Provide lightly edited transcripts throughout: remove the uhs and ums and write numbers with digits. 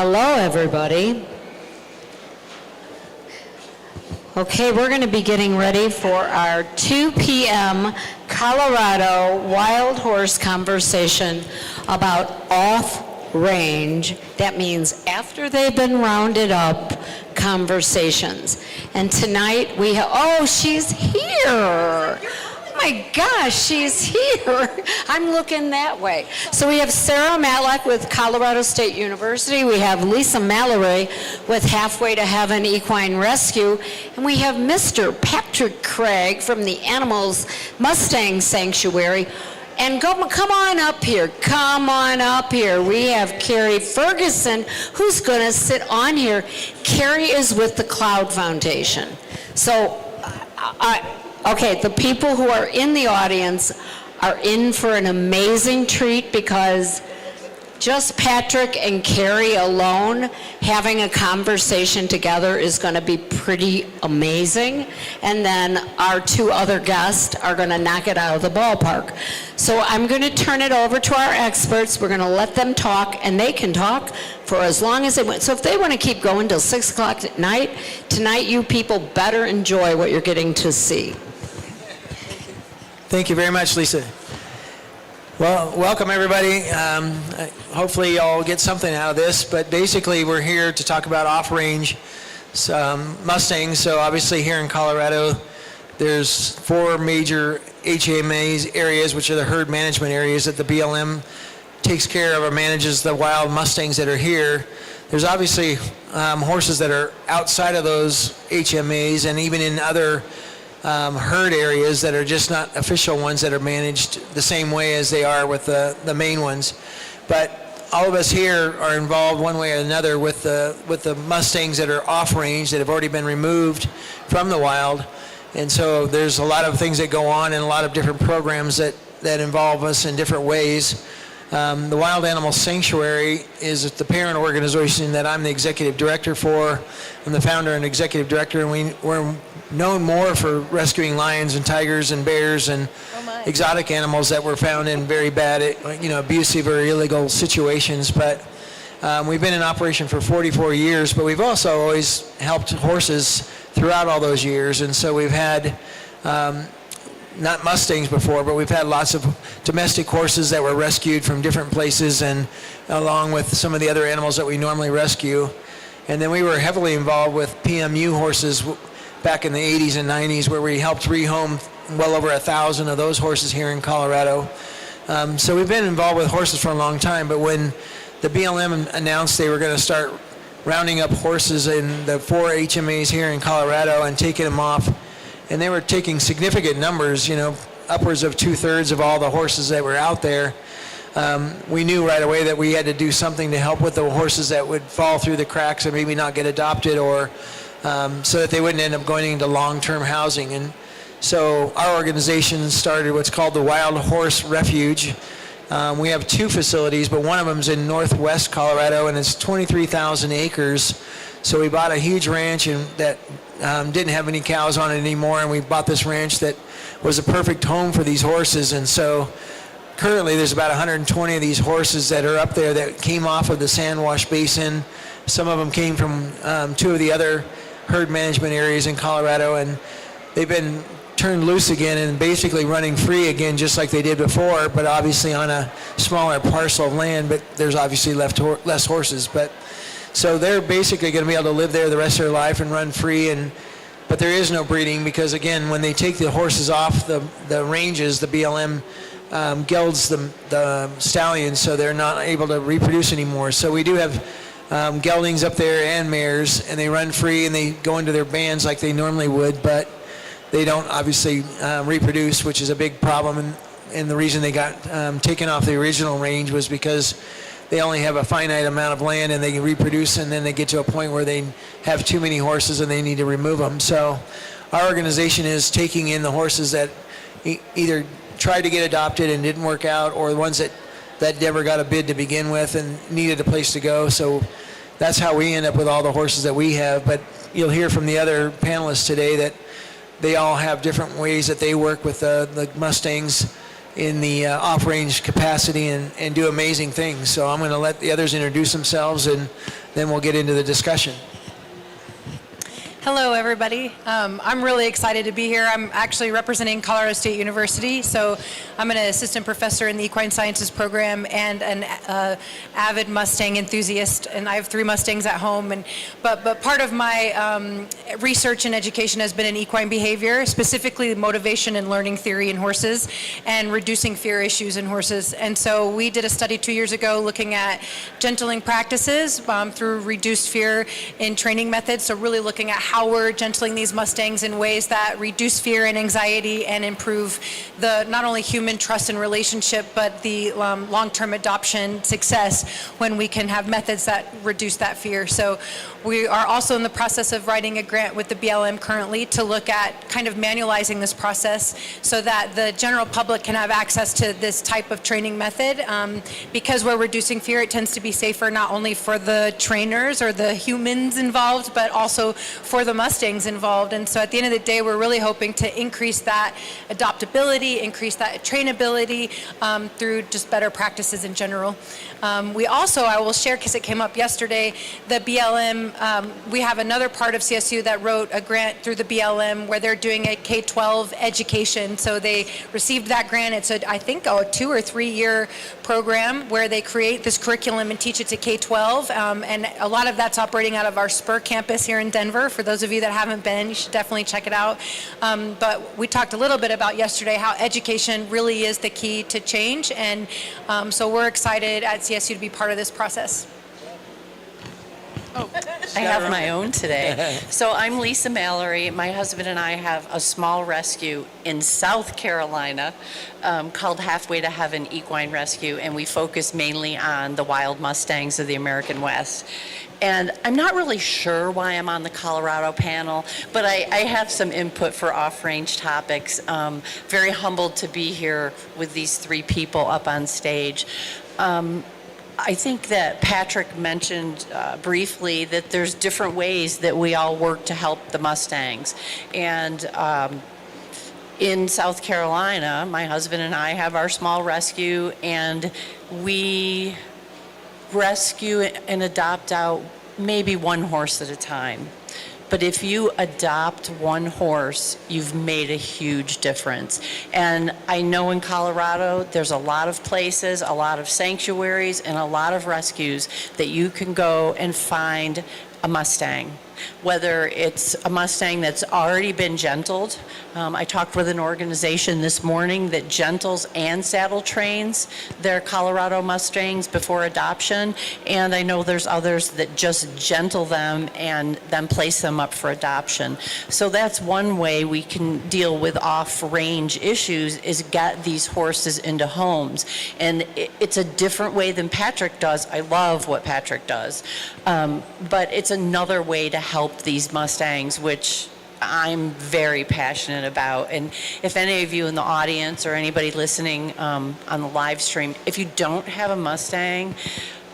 Hello, everybody. Okay, we're going to be getting ready for our 2 p.m. Colorado wild horse conversation about off-range. That means after they've been rounded up conversations. And tonight we have, oh, she's here. Oh my gosh, she's here. I'm looking that way. So we have Sarah Matlock with Colorado State University. We have Lisa Mallory with Halfway to Heaven Equine Rescue. And we have Mr. Patrick Craig from the Animals Mustang Sanctuary. And come on up here. Come on up here. We have Kerry Ferguson, who's going to sit on here. Kerry is with the Cloud Foundation. So okay, the people who are in the audience are in for an amazing treat because just Patrick and Kerry alone having a conversation together is going to be pretty amazing. And then our 2 other guests are going to knock it out of the ballpark. So I'm going to turn it over to our experts. We're going to let them talk, and they can talk for as long as they want. So if they want to keep going till 6 o'clock at night, tonight you people better enjoy what you're getting to see. Thank you very much, Lisa. Well, welcome everybody. Hopefully y'all get something out of this, but basically we're here to talk about off-range Mustangs. So obviously here in Colorado, there's 4 major HMAs areas, which are the herd management areas that the BLM takes care of or manages the wild Mustangs that are here. There's obviously horses that are outside of those HMAs and even in other herd areas that are just not official ones that are managed the same way as they are with the main ones. But all of us here are involved one way or another with the Mustangs that are off range that have already been removed from the wild. And so there's a lot of things that go on and a lot of different programs that involve us in different ways. The Wild Animal Sanctuary is the parent organization that I'm the executive director for. I'm the founder and executive director, and we're known more for rescuing lions and tigers and bears and exotic animals that were found in very bad, abusive or illegal situations. But we've been in operation for 44 years, but we've also always helped horses throughout all those years. And so we've had not Mustangs before, but we've had lots of domestic horses that were rescued from different places, and along with some of the other animals that we normally rescue. And then we were heavily involved with PMU horses back in the 80s and 90s, where we helped rehome well over 1,000 of those horses here in Colorado. So we've been involved with horses for a long time, but when the BLM announced they were going to start rounding up horses in the 4 HMAs here in Colorado and taking them off, and they were taking significant numbers, upwards of 2/3 of all the horses that were out there, we knew right away that we had to do something to help with the horses that would fall through the cracks and maybe not get adopted, or so that they wouldn't end up going into long-term housing. And so our organization started what's called the Wild Horse Refuge. We have 2 facilities, but one of them is in northwest Colorado, and it's 23,000 acres. So we bought a huge ranch and that didn't have any cows on it anymore, and we bought this ranch that was a perfect home for these horses. And so currently there's about 120 of these horses that are up there that came off of the Sandwash Basin. Some of them came from 2 of the other herd management areas in Colorado, and they've been turned loose again and basically running free again just like they did before, but obviously on a smaller parcel of land, but there's obviously less horses. But so they're basically going to be able to live there the rest of their life and run free, but there is no breeding because, again, when they take the horses off the ranges, the BLM gelds the stallions, so they're not able to reproduce anymore. So we do have geldings up there and mares, and they run free and they go into their bands like they normally would, but they don't obviously reproduce, which is a big problem. And the reason they got taken off the original range was because they only have a finite amount of land and they can reproduce, and then they get to a point where they have too many horses and they need to remove them. So our organization is taking in the horses that either tried to get adopted and didn't work out, or the ones that never got a bid to begin with and needed a place to go. So that's how we end up with all the horses that we have. But you'll hear from the other panelists today that they all have different ways that they work with the Mustangs in the off-range capacity and do amazing things. So I'm going to let the others introduce themselves, and then we'll get into the discussion. Hello, everybody. I'm really excited to be here. I'm actually representing Colorado State University, so I'm an assistant professor in the equine sciences program and an avid Mustang enthusiast, and I have 3 Mustangs at home. But part of my research and education has been in equine behavior, specifically motivation and learning theory in horses and reducing fear issues in horses. And so we did a study 2 years ago looking at gentling practices through reduced fear in training methods, so really looking at how we're gentling these Mustangs in ways that reduce fear and anxiety and improve the not only human trust and relationship, but the long-term adoption success when we can have methods that reduce that fear. So we are also in the process of writing a grant with the BLM currently to look at kind of manualizing this process so that the general public can have access to this type of training method. Because we're reducing fear, it tends to be safer not only for the trainers or the humans involved, but also for the Mustangs involved. And so at the end of the day, we're really hoping to increase that adoptability, increase that trainability through just better practices in general. We also, I will share because it came up yesterday, the BLM, we have another part of CSU that wrote a grant through the BLM where they're doing a K-12 education. So they received that grant. It's I think a 2 or 3 year program where they create this curriculum and teach it to K-12. And a lot of that's operating out of our Spur campus here in Denver. For those of you that haven't been, you should definitely check it out. But we talked a little bit about yesterday how education really is the key to change. And so we're excited at CSU to be part of this process. I have my own today. So I'm Lisa Mallory. My husband and I have a small rescue in South Carolina called Halfway to Heaven Equine Rescue, and we focus mainly on the wild Mustangs of the American West. And I'm not really sure why I'm on the Colorado panel, but I have some input for off-range topics. Very humbled to be here with these 3 people up on stage. I think that Patrick mentioned briefly that there's different ways that we all work to help the Mustangs. And in South Carolina, my husband and I have our small rescue, and we rescue and adopt out maybe 1 horse at a time. But if you adopt 1 horse, you've made a huge difference. And I know in Colorado, there's a lot of places, a lot of sanctuaries, and a lot of rescues that you can go and find a Mustang. Whether it's a Mustang that's already been gentled. I talked with an organization this morning that gentles and saddle trains their Colorado Mustangs before adoption, and I know there's others that just gentle them and then place them up for adoption. So that's one way we can deal with off-range issues, is get these horses into homes. And it's a different way than Patrick does. I love what Patrick does. But it's another way to help these Mustangs, which I'm very passionate about. And if any of you in the audience or anybody listening on the live stream, if you don't have a Mustang,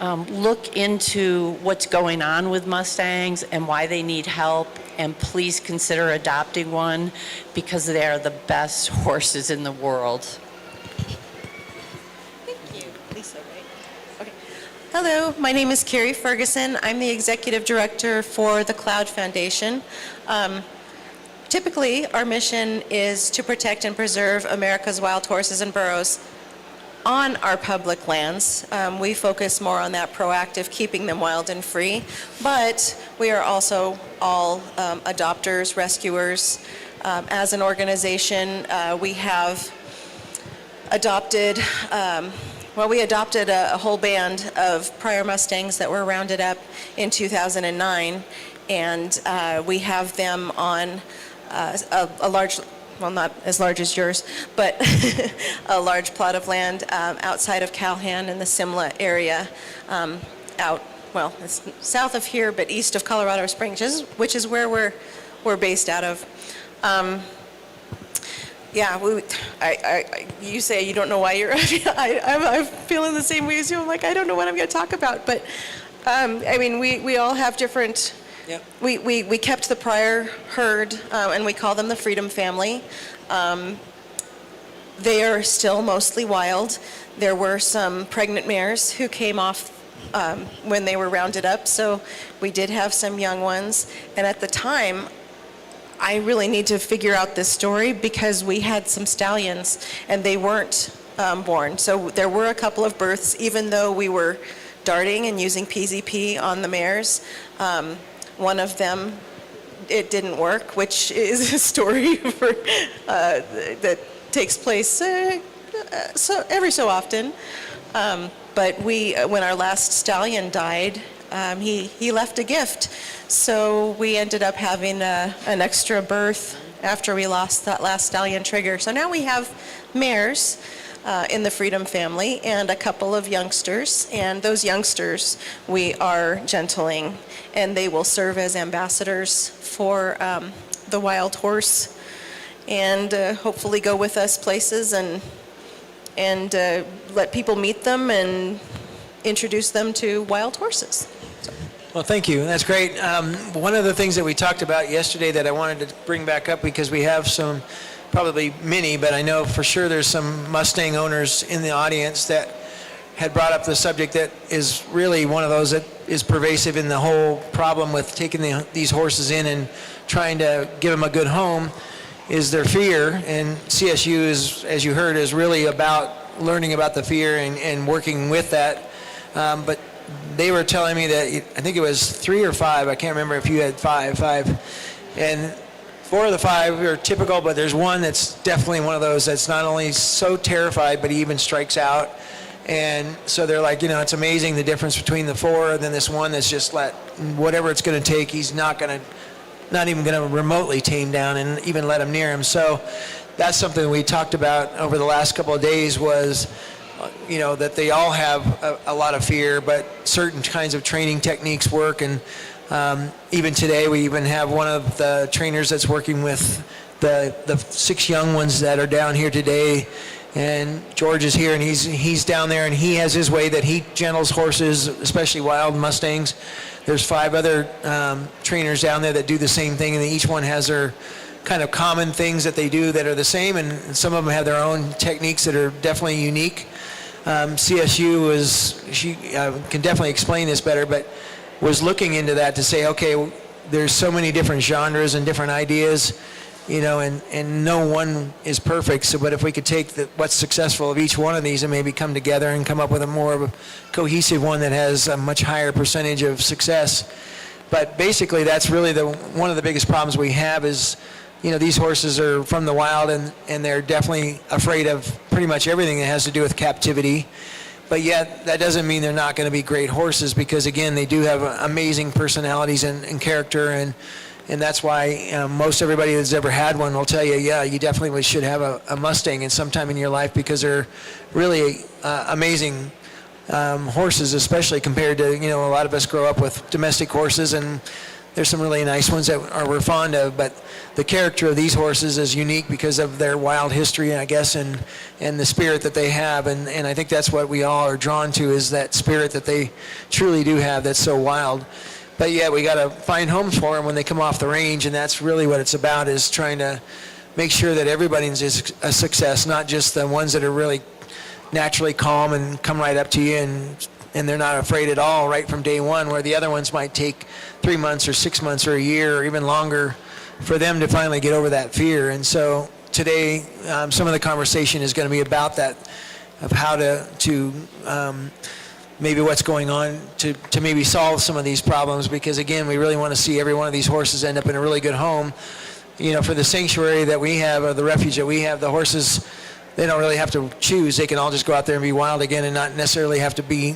look into what's going on with Mustangs and why they need help, and please consider adopting one, because they are the best horses in the world. Thank you. Lisa, right? Okay. Hello, my name is Kerry Ferguson. I'm the Executive Director for the Cloud Foundation. Typically, our mission is to protect and preserve America's wild horses and burros on our public lands. We focus more on that proactive, keeping them wild and free, but we are also all adopters, rescuers. As an organization, we have adopted, we adopted a whole band of prior Mustangs that were rounded up in 2009, and we have them on a large, well, not as large as yours, but a large plot of land outside of Calhan in the Simla area, it's south of here, but east of Colorado Springs, which is where we're based out of. You say you don't know why you're. I'm feeling the same way as you. I'm like, I don't know what I'm going to talk about, but we all have different. Yep. We kept the prior herd, and we call them the Freedom Family. They are still mostly wild. There were some pregnant mares who came off when they were rounded up, so we did have some young ones. And at the time, I really need to figure out this story because we had some stallions and they weren't born. So there were a couple of births, even though we were darting and using PZP on the mares. One of them, it didn't work, which is a story for, that takes place so every so often. But when our last stallion died, he left a gift. So we ended up having an extra birth after we lost that last stallion trigger. So now we have mares in the Freedom family and a couple of youngsters. And those youngsters we are gentling, and they will serve as ambassadors for the wild horse, and hopefully go with us places and let people meet them and introduce them to wild horses. Well, thank you. That's great. One of the things that we talked about yesterday that I wanted to bring back up, because we have some, probably many, but I know for sure there's some Mustang owners in the audience that had brought up the subject that is really one of those that is pervasive in the whole problem with taking these horses in and trying to give them a good home, is their fear. And CSU is, as you heard, is really about learning about the fear and working with that. But they were telling me that, I think it was 3 or 5, I can't remember if you had 5, and 4 of the 5 are typical, but there's one that's definitely one of those that's not only so terrified, but he even strikes out. And so they're like, it's amazing the difference between the 4 and then this one that's just whatever it's going to take, he's not even going to remotely tame down and even let him near him. So that's something we talked about over the last couple of days was, that they all have a lot of fear, but certain kinds of training techniques work. And even today, we even have one of the trainers that's working with the 6 young ones that are down here today. And George is here, and he's down there, and he has his way that he gentles horses, especially wild Mustangs. There's 5 other trainers down there that do the same thing, and each one has their kind of common things that they do that are the same, and some of them have their own techniques that are definitely unique. CSU she can definitely explain this better, but was looking into that to say, okay, there's so many different genres and different ideas, and no one is perfect. So, but if we could take what's successful of each one of these and maybe come together and come up with a more of a cohesive one that has a much higher percentage of success. But basically, that's really one of the biggest problems we have is, these horses are from the wild, and they're definitely afraid of pretty much everything that has to do with captivity. But yet, that doesn't mean they're not going to be great horses, because again, they do have amazing personalities and character, and that's why most everybody that's ever had one will tell you, yeah, you definitely should have a Mustang in some time in your life, because they're really amazing horses, especially compared to, a lot of us grow up with domestic horses, and there's some really nice ones that we're fond of, but the character of these horses is unique because of their wild history, I guess, and the spirit that they have, and I think that's what we all are drawn to, is that spirit that they truly do have that's so wild. But yeah, we got to find homes for them when they come off the range, and that's really what it's about, is trying to make sure that everybody's a success, not just the ones that are really naturally calm and come right up to you and they're not afraid at all right from day one, where the other ones might take 3 months or 6 months or a year or even longer for them to finally get over that fear. And so today, some of the conversation is going to be about that, of how to maybe what's going on to maybe solve some of these problems, because again, we really want to see every one of these horses end up in a really good home. For the sanctuary that we have, or the refuge that we have, the horses, they don't really have to choose. They can all just go out there and be wild again and not necessarily have to be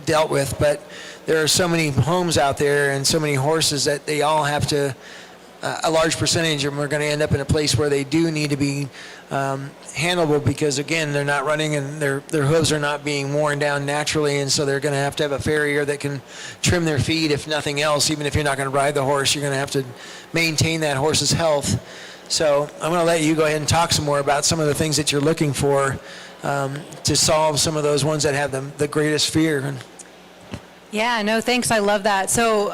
dealt with. But there are so many homes out there and so many horses that they all have to, a large percentage of them are going to end up in a place where they do need to be handleable, because again, they're not running and their hooves are not being worn down naturally, and so they're going to have a farrier that can trim their feet, if nothing else. Even if you're not going to ride the horse, you're going to have to maintain that horse's health. So I'm going to let you go ahead and talk some more about some of the things that you're looking for to solve some of those ones that have the greatest fear. Yeah, no, thanks. I love that. So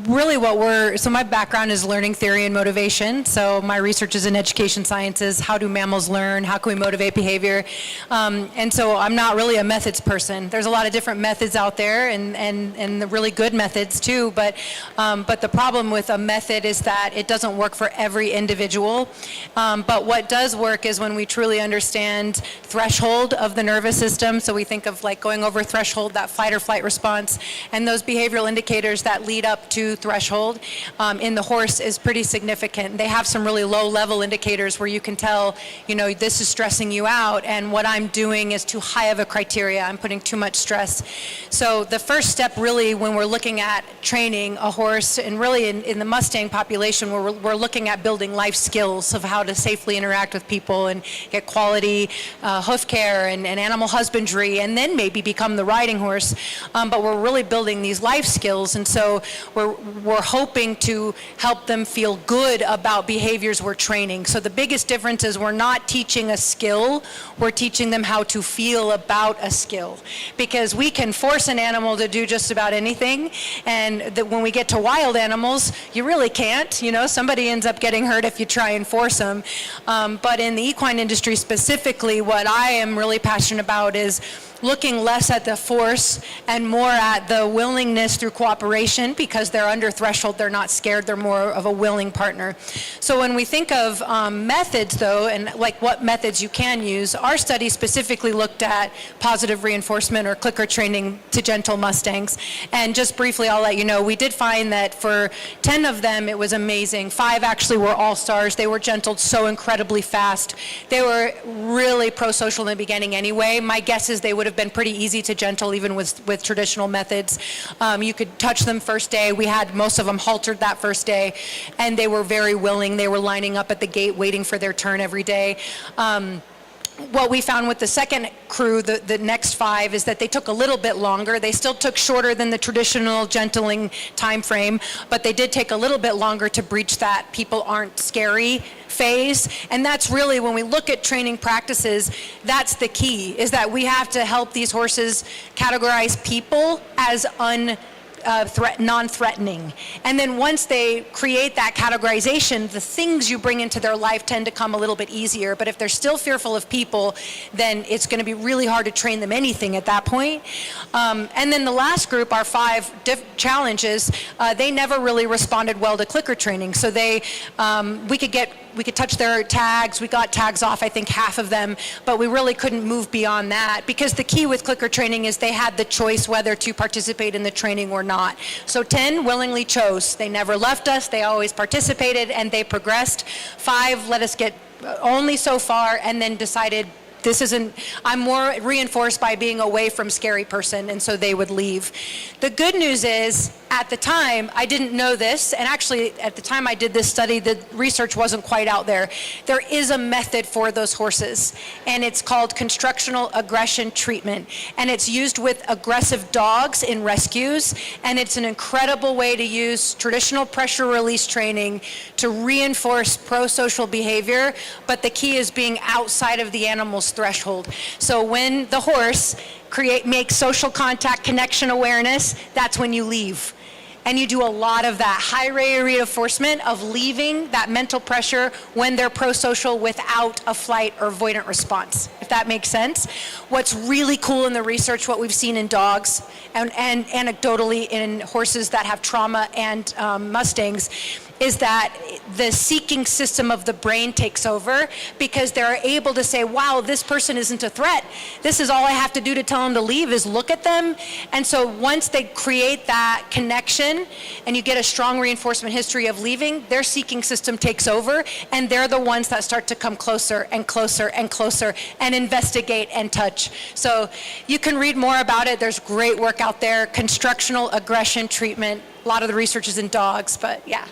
really so my background is learning theory and motivation. So my research is in education sciences. How do mammals learn? How can we motivate behavior? And so I'm not really a methods person. There's a lot of different methods out there and the really good methods too. But the problem with a method is that it doesn't work for every individual. But what does work is when we truly understand threshold of the nervous system. So we think of like going over threshold, that fight or flight response. And those behavioral indicators that lead up to threshold in the horse is pretty significant. They have some really low-level indicators where you can tell, this is stressing you out, and what I'm doing is too high of a criteria. I'm putting too much stress. So the first step really when we're looking at training a horse, and really in the Mustang population, we're looking at building life skills of how to safely interact with people and get quality hoof care and animal husbandry, and then maybe become the riding horse. But we're really building these life skills, and so we're hoping to help them feel good about behaviors we're training. So the biggest difference is we're not teaching a skill, we're teaching them how to feel about a skill. Because we can force an animal to do just about anything, and when we get to wild animals, you really can't. Somebody ends up getting hurt if you try and force them. But in the equine industry specifically, what I am really passionate about is looking less at the force and more at the willingness through cooperation, because they're under threshold, they're not scared, they're more of a willing partner. So when we think of methods though, and like what methods you can use, our study specifically looked at positive reinforcement or clicker training to gentle Mustangs. And just briefly, I'll let you know, we did find that for 10 of them, it was amazing. 5 actually were all-stars. They were gentled so incredibly fast. They were really pro-social in the beginning anyway. My guess is they would have been pretty easy to gentle even with traditional methods. You could touch them first day. We had most of them haltered that first day, and they were very willing. They were lining up at the gate waiting for their turn every day. What we found with the second crew, the next 5, is that they took a little bit longer. They still took shorter than the traditional gentling time frame, but they did take a little bit longer to breach that people aren't scary phase. And that's really, when we look at training practices, that's the key, is that we have to help these horses categorize people as non-threatening. And then once they create that categorization, the things you bring into their life tend to come a little bit easier. But if they're still fearful of people, then it's going to be really hard to train them anything at that point. And then the last group, our 5 challenges, they never really responded well to clicker training. So we could touch their tags. We got tags off, I think, half of them, but we really couldn't move beyond that, because the key with clicker training is they had the choice whether to participate in the training or not. So 10 willingly chose. They never left us. They always participated, and they progressed. 5 let us get only so far, and then decided I'm more reinforced by being away from scary person, and so they would leave. The good news is, at the time, I didn't know this, and actually at the time I did this study, the research wasn't quite out there. There is a method for those horses, and it's called constructional aggression treatment, and it's used with aggressive dogs in rescues, and it's an incredible way to use traditional pressure release training to reinforce pro-social behavior, but the key is being outside of the animal's threshold. So when the horse makes social contact, connection awareness, that's when you leave. And you do a lot of that high rate of reinforcement of leaving that mental pressure when they're pro-social without a flight or avoidant response, if that makes sense. What's really cool in the research, what we've seen in dogs and anecdotally in horses that have trauma and Mustangs, is that the seeking system of the brain takes over, because they're able to say, wow, this person isn't a threat. This is all I have to do to tell them to leave is look at them. And so once they create that connection and you get a strong reinforcement history of leaving, their seeking system takes over, and they're the ones that start to come closer and closer and closer and investigate and touch. So you can read more about it. There's great work out there. Constructional aggression treatment. A lot of the research is in dogs, but yeah.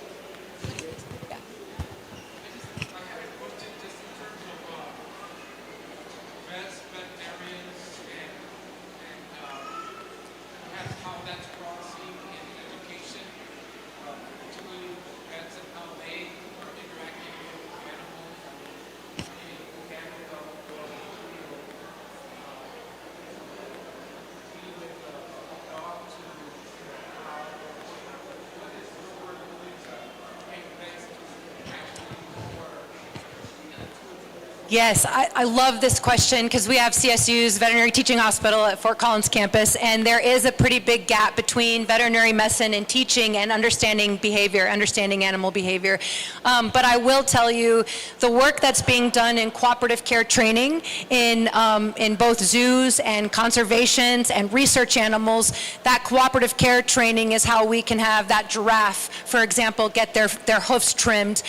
Yes, I love this question because we have CSU's Veterinary Teaching Hospital at Fort Collins campus, and there is a pretty big gap between veterinary medicine and teaching and understanding behavior, understanding animal behavior. But I will tell you, the work that's being done in cooperative care training in both zoos and conservations and research animals, that cooperative care training is how we can have that giraffe, for example, get their hoofs trimmed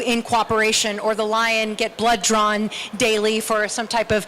in cooperation, or the lion get blood drawn daily for some type of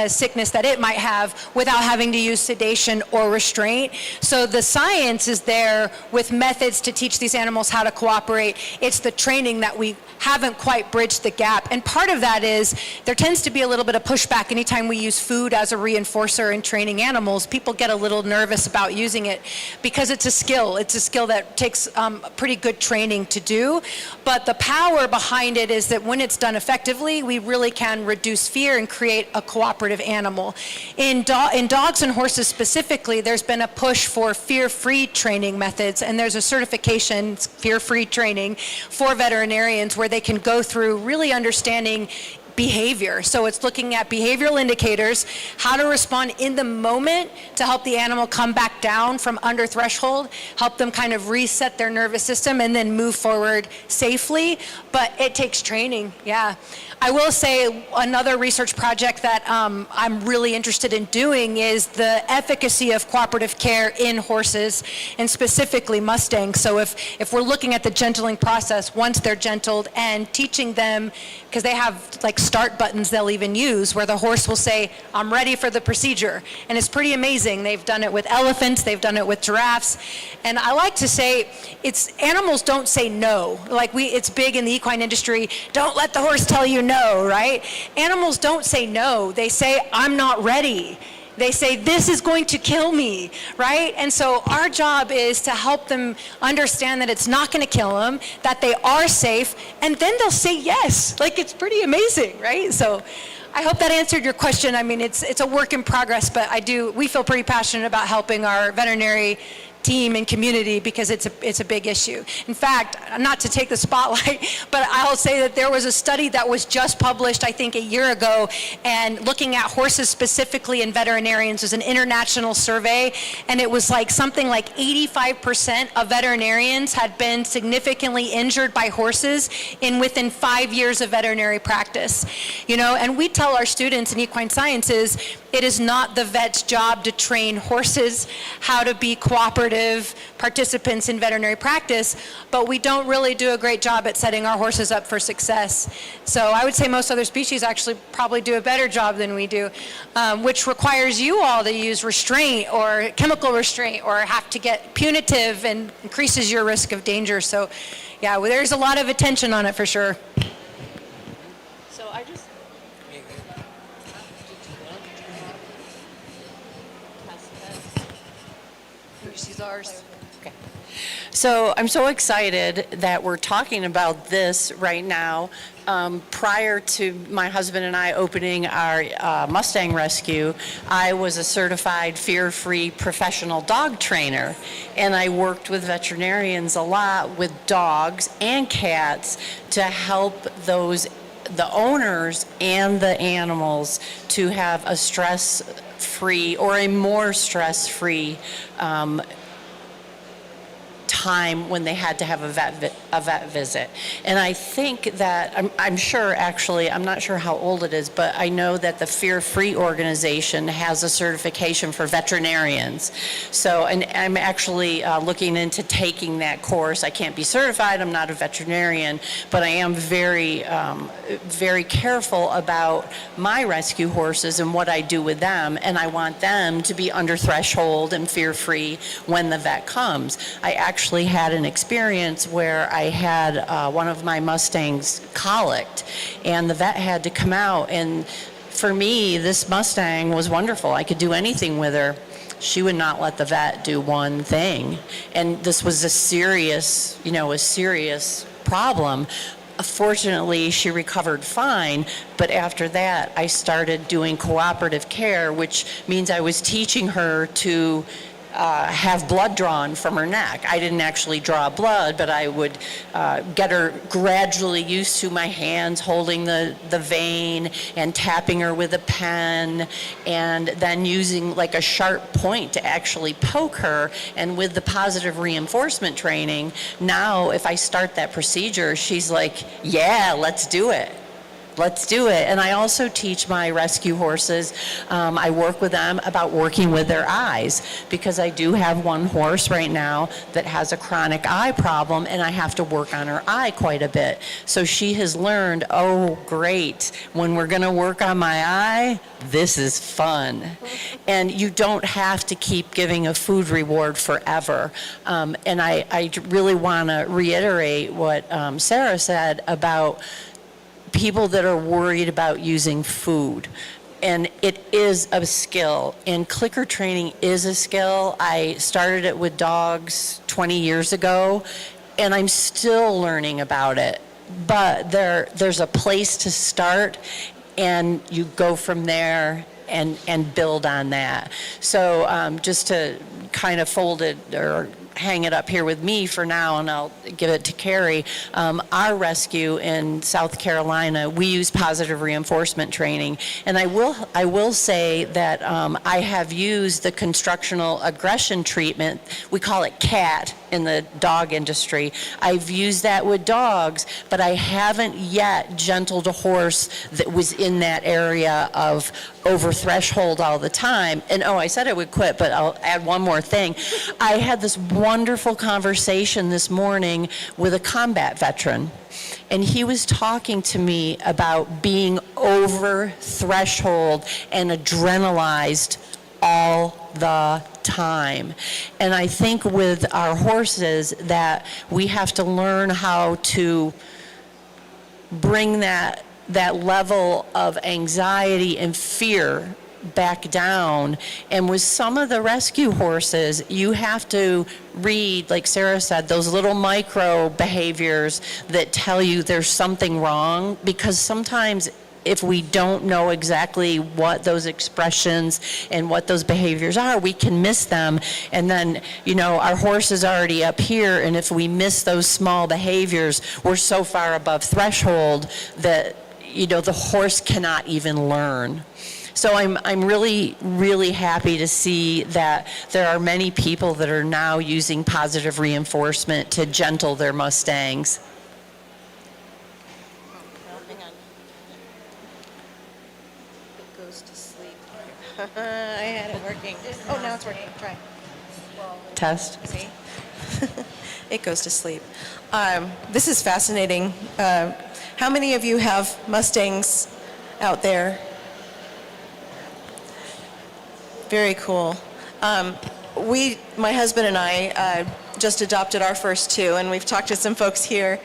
sickness that it might have without having to use sedation or restraint. So the science is there with methods to teach these animals how to cooperate. It's the training that we haven't quite bridged the gap. And part of that is there tends to be a little bit of pushback anytime we use food as a reinforcer in training animals. People get a little nervous about using it because it's a skill. It's a skill that takes pretty good training to do. But the power behind it is that when it's done effectively, we really can reduce fear and create a cooperative animal. In dogs and horses specifically, there's been a push for fear-free training methods, and there's a certification, fear-free training, for veterinarians where they can go through really understanding behavior. So it's looking at behavioral indicators, how to respond in the moment to help the animal come back down from under threshold, help them kind of reset their nervous system and then move forward safely. But it takes training, yeah. I will say another research project that I'm really interested in doing is the efficacy of cooperative care in horses, and specifically Mustangs. So if we're looking at the gentling process, once they're gentled, and teaching them, because they have like start buttons they'll even use where the horse will say, I'm ready for the procedure. And it's pretty amazing. They've done it with elephants, they've done it with giraffes. And I like to say, animals don't say no. Like it's big in the equine industry, don't let the horse tell you no, right? Animals don't say no. They say, I'm not ready. They say, this is going to kill me, right? And so our job is to help them understand that it's not going to kill them, that they are safe, and then they'll say yes. Like, it's pretty amazing, right? So I hope that answered your question. I mean, it's a work in progress, but we feel pretty passionate about helping our veterinary team and community because it's a big issue. In fact, not to take the spotlight, but I'll say that there was a study that was just published, I think, a year ago, and looking at horses specifically and veterinarians. It was an international survey, and it was like something like 85% of veterinarians had been significantly injured by horses within 5 years of veterinary practice. You know, and we tell our students in equine sciences, it is not the vet's job to train horses how to be cooperative participants in veterinary practice, but we don't really do a great job at setting our horses up for success. So I would say most other species actually probably do a better job than we do, which requires you all to use restraint or chemical restraint or have to get punitive and increases your risk of danger. So yeah, well, there's a lot of attention on it for sure. So I just... She's ours. Okay. So I'm so excited that we're talking about this right now. Prior to my husband and I opening our Mustang rescue, I was a certified fear-free professional dog trainer, and I worked with veterinarians a lot with dogs and cats to help the owners and the animals to have a stress-free or a more stress-free time when they had to have a vet visit. And I think that, I'm sure actually, I'm not sure how old it is, but I know that the Fear Free organization has a certification for veterinarians. So, and I'm actually looking into taking that course. I can't be certified, I'm not a veterinarian, but I am very, very careful about my rescue horses and what I do with them, and I want them to be under threshold and fear-free when the vet comes. I actually had an experience where I had one of my Mustangs colicked, and the vet had to come out, and for me, this Mustang was wonderful. I could do anything with her. She would not let the vet do one thing, and this was a serious problem. Fortunately, she recovered fine, but after that, I started doing cooperative care, which means I was teaching her to have blood drawn from her neck. I didn't actually draw blood, but I would get her gradually used to my hands holding the vein and tapping her with a pen, and then using like a sharp point to actually poke her. And with the positive reinforcement training, now if I start that procedure, she's like, yeah, let's do it. Let's do it. And I also teach my rescue horses, I work with them about working with their eyes, because I do have one horse right now that has a chronic eye problem, and I have to work on her eye quite a bit. So she has learned, oh, great, when we're going to work on my eye, this is fun. And you don't have to keep giving a food reward forever. And I really want to reiterate what Sarah said about people that are worried about using food. And it is a skill, and clicker training is a skill. I started it with dogs 20 years ago, and I'm still learning about it. But there's a place to start, and you go from there and build on that. So just to kind of fold it or hang it up here with me for now, and I'll give it to Kerry. Our rescue in South Carolina, we use positive reinforcement training, and I will say that I have used the constructional aggression treatment. We call it CAT in the dog industry. I've used that with dogs, but I haven't yet gentled a horse that was in that area of over threshold all the time. And I said I would quit, but I'll add one more thing. I had this wonderful conversation this morning with a combat veteran, and he was talking to me about being over threshold and adrenalized all the time. And I think with our horses that we have to learn how to bring that level of anxiety and fear back down. And with some of the rescue horses, you have to read, like Sarah said, those little micro behaviors that tell you there's something wrong, because sometimes if we don't know exactly what those expressions and what those behaviors are, we can miss them. And then, our horse is already up here, and if we miss those small behaviors, we're so far above threshold that, the horse cannot even learn. So I'm really, really happy to see that there are many people that are now using positive reinforcement to gentle their Mustangs. I had it working. Oh, now it's working. Try. Test. See? It goes to sleep. This is fascinating. How many of you have Mustangs out there? Very cool. My husband and I just adopted our first two, and we've talked to some folks here.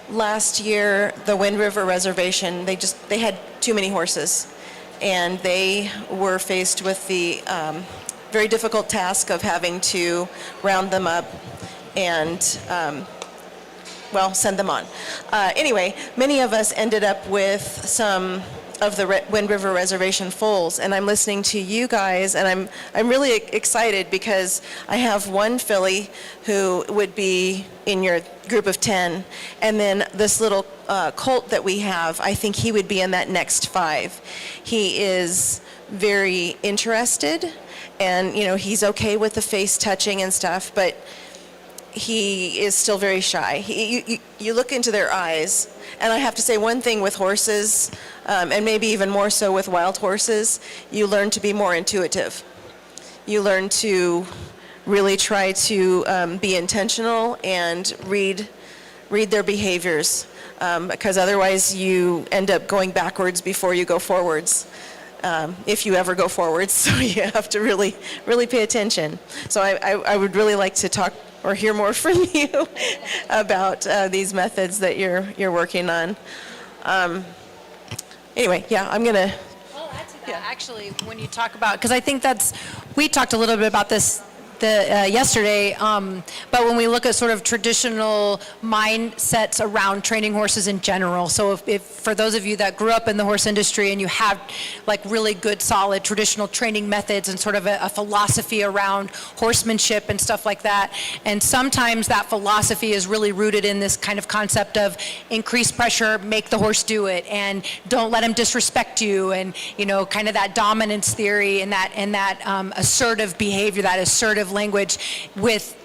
Last year, the Wind River Reservation, they had too many horses, and they were faced with the very difficult task of having to round them up and send them on. Anyway, many of us ended up with some of the Wind River Reservation foals, and I'm listening to you guys, and I'm really excited because I have one filly who would be in your group of 10, and then this little colt that we have, I think he would be in that next 5. He is very interested, and he's okay with the face touching and stuff, but he is still very shy. You look into their eyes, and I have to say one thing with horses, and maybe even more so with wild horses, you learn to be more intuitive. You learn to really try to be intentional and read their behaviors, because otherwise you end up going backwards before you go forwards. If you ever go forwards, so you have to really, really pay attention. So I would really like to talk or hear more from you about these methods that you're working on. Anyway, I'm gonna. I'll add to that. Actually, when you talk about, because I think we talked a little bit about this yesterday. But when we look at sort of traditional mindsets around training horses in general, so if for those of you that grew up in the horse industry and you have like really good, solid traditional training methods and sort of a philosophy around horsemanship and stuff like that, and sometimes that philosophy is really rooted in this kind of concept of increase pressure, make the horse do it, and don't let him disrespect you, and kind of that dominance theory and that assertive behavior, that assertive language with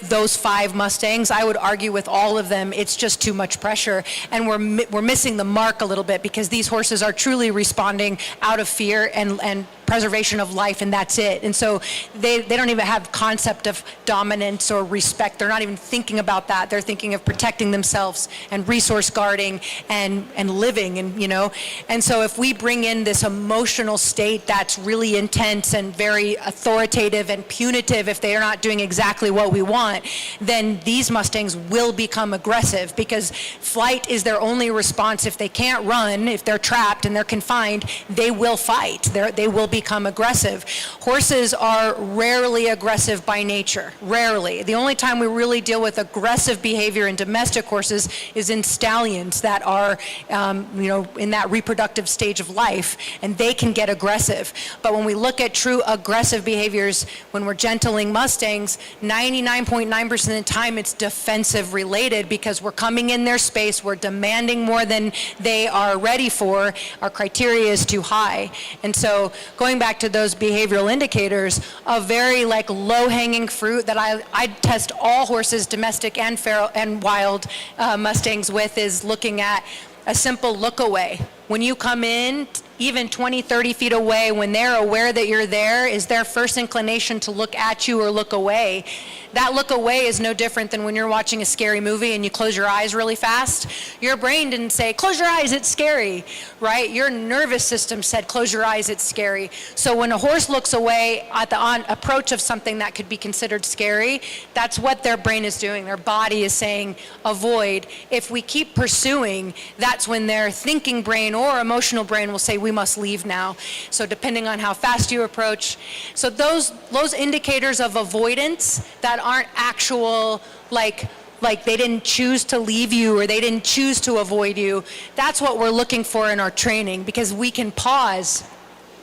those 5 Mustangs. I would argue with all of them, it's just too much pressure, and we're missing the mark a little bit, because these horses are truly responding out of fear and preservation of life, and that's it. And so they don't even have concept of dominance or respect. They're not even thinking about that. They're thinking of protecting themselves and resource guarding and living, and so if we bring in this emotional state that's really intense and very authoritative and punitive if they are not doing exactly what we want, then these Mustangs will become aggressive, because flight is their only response. If they can't run, if they're trapped and they're confined, they will fight. They will become aggressive. Horses are rarely aggressive by nature, rarely. The only time we really deal with aggressive behavior in domestic horses is in stallions that are, in that reproductive stage of life, and they can get aggressive. But when we look at true aggressive behaviors, when we're gentling Mustangs, 99.9% of the time it's defensive related, because we're coming in their space, we're demanding more than they are ready for, our criteria is too high. And so going back to those behavioral indicators, a very low-hanging fruit that I test all horses, domestic and feral and wild Mustangs with, is looking at a simple look away. When you come in, even 20, 30 feet away, when they're aware that you're there, is their first inclination to look at you or look away. That look away is no different than when you're watching a scary movie and you close your eyes really fast. Your brain didn't say, close your eyes, it's scary, right? Your nervous system said, close your eyes, it's scary. So when a horse looks away at the approach of something that could be considered scary, that's what their brain is doing. Their body is saying, avoid. If we keep pursuing, that's when their thinking brain or emotional brain will say, we must leave now. So depending on how fast you approach. So those indicators of avoidance that aren't actual, like they didn't choose to leave you or they didn't choose to avoid you, that's what we're looking for in our training, because we can pause.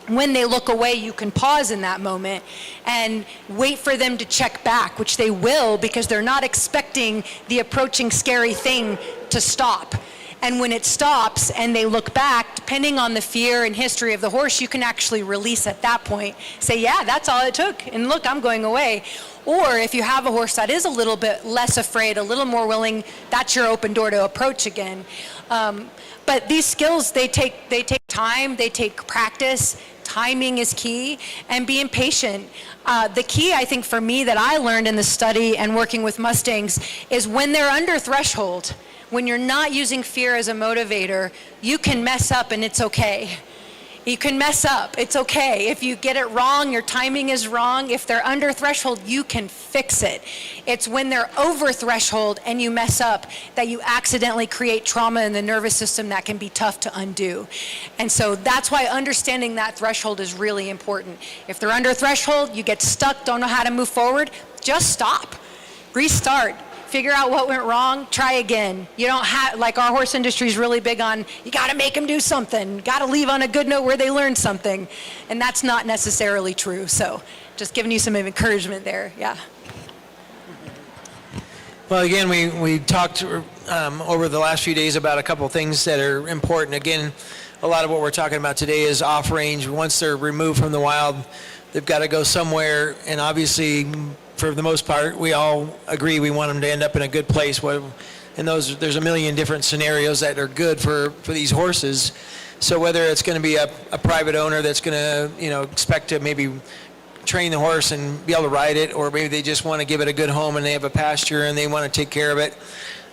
When they look away, you can pause in that moment and wait for them to check back, which they will, because they're not expecting the approaching scary thing to stop. And when it stops and they look back, depending on the fear and history of the horse, you can actually release at that point. Say, yeah, that's all it took. And look, I'm going away. Or if you have a horse that is a little bit less afraid, a little more willing, that's your open door to approach again. But these skills, they take time, they take practice. Timing is key, and being patient. The key, I think, for me that I learned in the study and working with Mustangs is when they're under threshold. When you're not using fear as a motivator, you can mess up and it's okay. You can mess up, it's okay. If you get it wrong, your timing is wrong. If they're under threshold, you can fix it. It's when they're over threshold and you mess up that you accidentally create trauma in the nervous system that can be tough to undo. And so that's why understanding that threshold is really important. If they're under threshold, you get stuck, don't know how to move forward, just stop, restart. Figure out what went wrong, try again. You don't have, like our horse industry is really big on, you gotta make them do something, gotta leave on a good note where they learned something. And that's not necessarily true. So just giving you some encouragement there, yeah. Well, again, we talked over the last few days about a couple things that are important. Again, a lot of what we're talking about today is off range. Once they're removed from the wild, they've got to go somewhere, and obviously, for the most part, we all agree we want them to end up in a good place. And there's a million different scenarios that are good for these horses. So whether it's going to be a private owner that's going to, expect to maybe train the horse and be able to ride it, or maybe they just want to give it a good home and they have a pasture and they want to take care of it.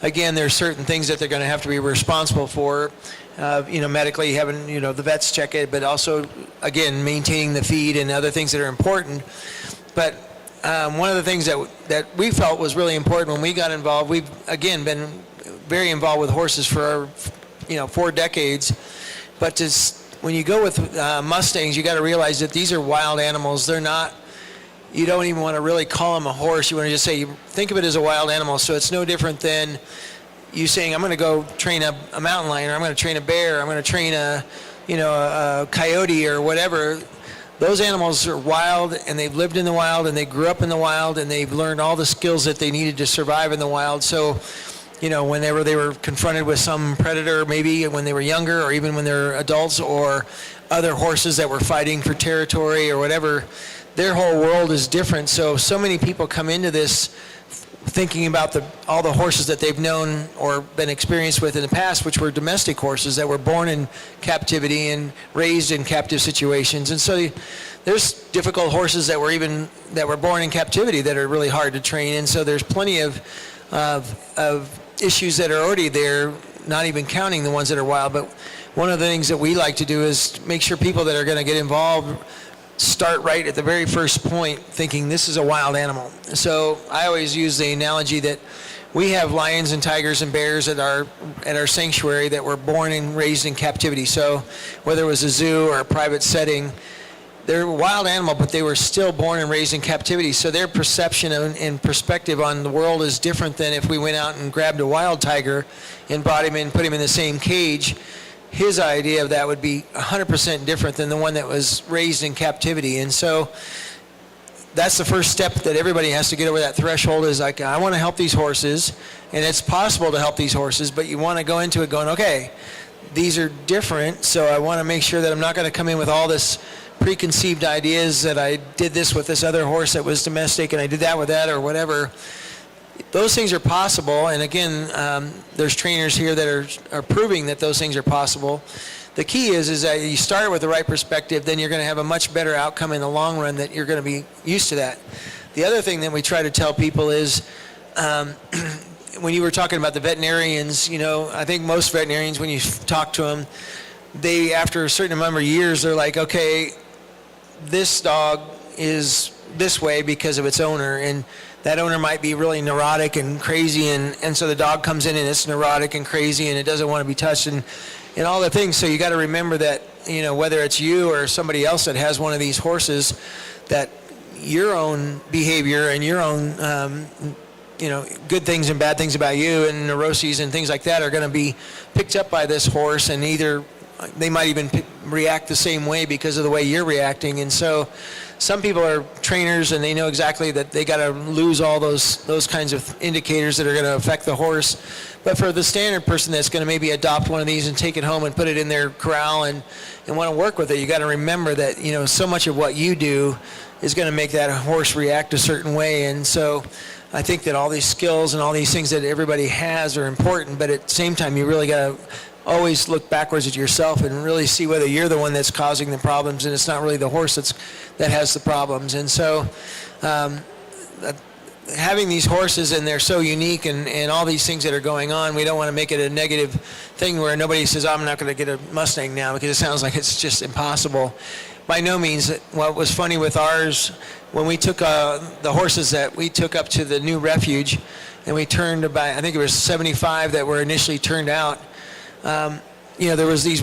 Again, there's certain things that they're going to have to be responsible for, medically having, the vets check it, but also, again, maintaining the feed and other things that are important. But one of the things that we felt was really important when we got involved, we've, again, been very involved with horses for, 4 decades. But when you go with Mustangs, you got to realize that these are wild animals. They're not you don't even want to really call him a horse. You want to just say, think of it as a wild animal. So it's no different than you saying, I'm going to go train a mountain lion, or I'm going to train a bear, I'm going to train a coyote or whatever. Those animals are wild, and they've lived in the wild, and they grew up in the wild, and they've learned all the skills that they needed to survive in the wild. So, whenever they were confronted with some predator, maybe when they were younger, or even when they're adults, or other horses that were fighting for territory or whatever, their whole world is different. So many people come into this thinking about all the horses that they've known or been experienced with in the past, which were domestic horses that were born in captivity and raised in captive situations. And so there's difficult horses that were born in captivity that are really hard to train. And so there's plenty of issues that are already there, not even counting the ones that are wild. But one of the things that we like to do is make sure people that are going to get involved start right at the very first point, thinking this is a wild animal. So I always use the analogy that we have lions and tigers and bears at our sanctuary that were born and raised in captivity. So whether it was a zoo or a private setting, they're a wild animal, but they were still born and raised in captivity. So their perception and perspective on the world is different than if we went out and grabbed a wild tiger and brought him in, put him in the same cage. His idea of that would be 100% different than the one that was raised in captivity. And so that's the first step that everybody has to get over that threshold, is like, I want to help these horses, and it's possible to help these horses, but you want to go into it going, okay, these are different, so I want to make sure that I'm not going to come in with all this preconceived ideas that I did this with this other horse that was domestic and I did that with that or whatever. Those things are possible, and again, there's trainers here that are proving that those things are possible. The key is that you start with the right perspective, then you're going to have a much better outcome in the long run, that you're going to be used to that. The other thing that we try to tell people is, when you were talking about the veterinarians, I think most veterinarians, when you talk to them, they, after a certain number of years, they're like, okay, this dog is this way because of its owner, and that owner might be really neurotic and crazy, and so the dog comes in and it's neurotic and crazy and it doesn't want to be touched and all the things. So you got to remember that, whether it's you or somebody else that has one of these horses, that your own behavior and your own good things and bad things about you and neuroses and things like that are going to be picked up by this horse, and either they might even react the same way because of the way you're reacting. And so some people are trainers and they know exactly that they got to lose all those kinds of indicators that are going to affect the horse. But for the standard person that's going to maybe adopt one of these and take it home and put it in their corral and want to work with it, you got to remember that, so much of what you do is going to make that horse react a certain way. And so I think that all these skills and all these things that everybody has are important, but at the same time, you really got to always look backwards at yourself and really see whether you're the one that's causing the problems and it's not really the horse that has the problems. And so having these horses, and they're so unique, and all these things that are going on, we don't want to make it a negative thing where nobody says, I'm not going to get a Mustang now, because it sounds like it's just impossible. By no means. What was funny with ours, when we took the horses that we took up to the new refuge, and we turned about, I think it was 75 that were initially turned out, there was these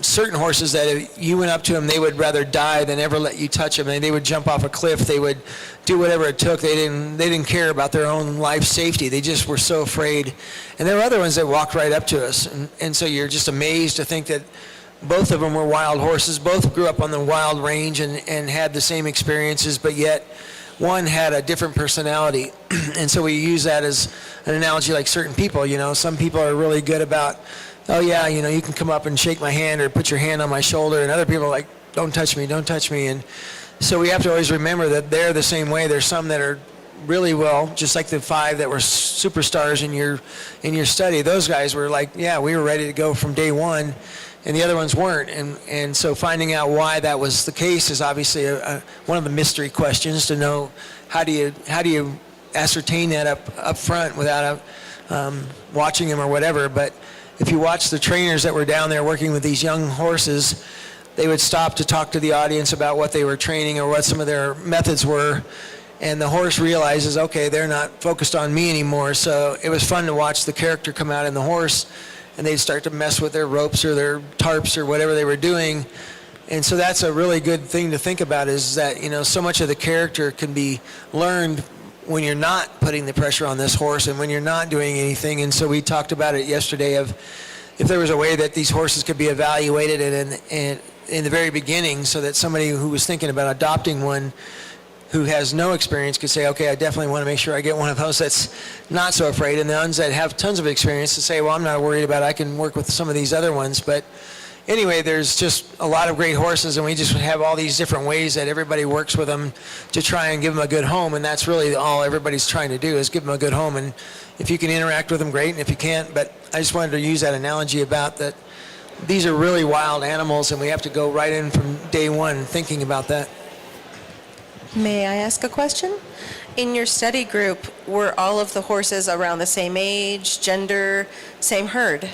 certain horses that if you went up to them, they would rather die than ever let you touch them. And they would jump off a cliff. They would do whatever it took. They didn't care about their own life safety. They just were so afraid. And there were other ones that walked right up to us. And so you're just amazed to think that both of them were wild horses. Both grew up on the wild range and had the same experiences, but yet one had a different personality. And so we use that as an analogy, like certain people. Some people are really good about, oh yeah, you can come up and shake my hand or put your hand on my shoulder, and other people are like, don't touch me, don't touch me. And so we have to always remember that they're the same way. There's some that are really well, just like the 5 that were superstars in your study. Those guys were like, yeah, we were ready to go from day one, and the other ones weren't. And so finding out why that was the case is obviously one of the mystery questions, to know how do you ascertain that up front without watching them or whatever. But if you watch the trainers that were down there working with these young horses, they would stop to talk to the audience about what they were training or what some of their methods were. And the horse realizes, okay, they're not focused on me anymore. So it was fun to watch the character come out in the horse, and they'd start to mess with their ropes or their tarps or whatever they were doing. And so that's a really good thing to think about, is that, you know, so much of the character can be learned when you're not putting the pressure on this horse and when you're not doing anything. And so we talked about it yesterday of if there was a way that these horses could be evaluated and in the very beginning, so that somebody who was thinking about adopting one who has no experience could say, okay, I definitely want to make sure I get one of those that's not so afraid. And the ones that have tons of experience to say, well, I'm not worried about it. I can work with some of these other ones. But anyway, there's just a lot of great horses, and we just have all these different ways that everybody works with them to try and give them a good home. And that's really all everybody's trying to do, is give them a good home. And if you can interact with them, great. And if you can't, but I just wanted to use that analogy about that these are really wild animals, and we have to go right in from day one thinking about that. May I ask a question? In your study group, were all of the horses around the same age, gender, same herd?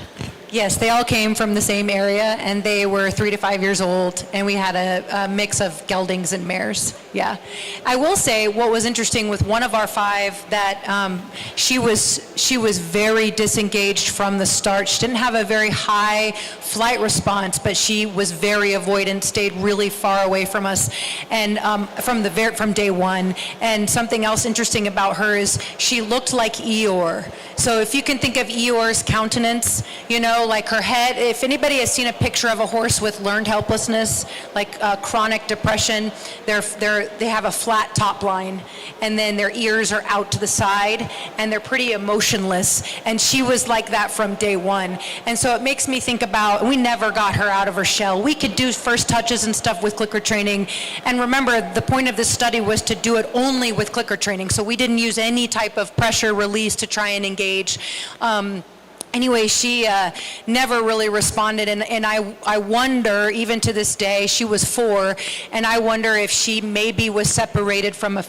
Yes, they all came from the same area, and they were 3 to 5 years old, and we had a mix of geldings and mares. Yeah. I will say what was interesting with one of our 5, that she was very disengaged from the start. She didn't have a very high flight response, but she was very avoidant, stayed really far away from us, and from day one. And something else interesting about her is she looked like Eeyore. So if you can think of Eeyore's countenance, you know, like her head, if anybody has seen a picture of a horse with learned helplessness, like chronic depression, they have a flat top line, and then their ears are out to the side, and they're pretty emotionless. And she was like that from day one. And so it makes me think about, we never got her out of her shell. We could do first touches and stuff with clicker training. And remember, the point of this study was to do it only with clicker training. So we didn't use any type of pressure release to try and engage. Anyway, she never really responded, and I wonder, even to this day, she was 4, and I wonder if she maybe was separated from a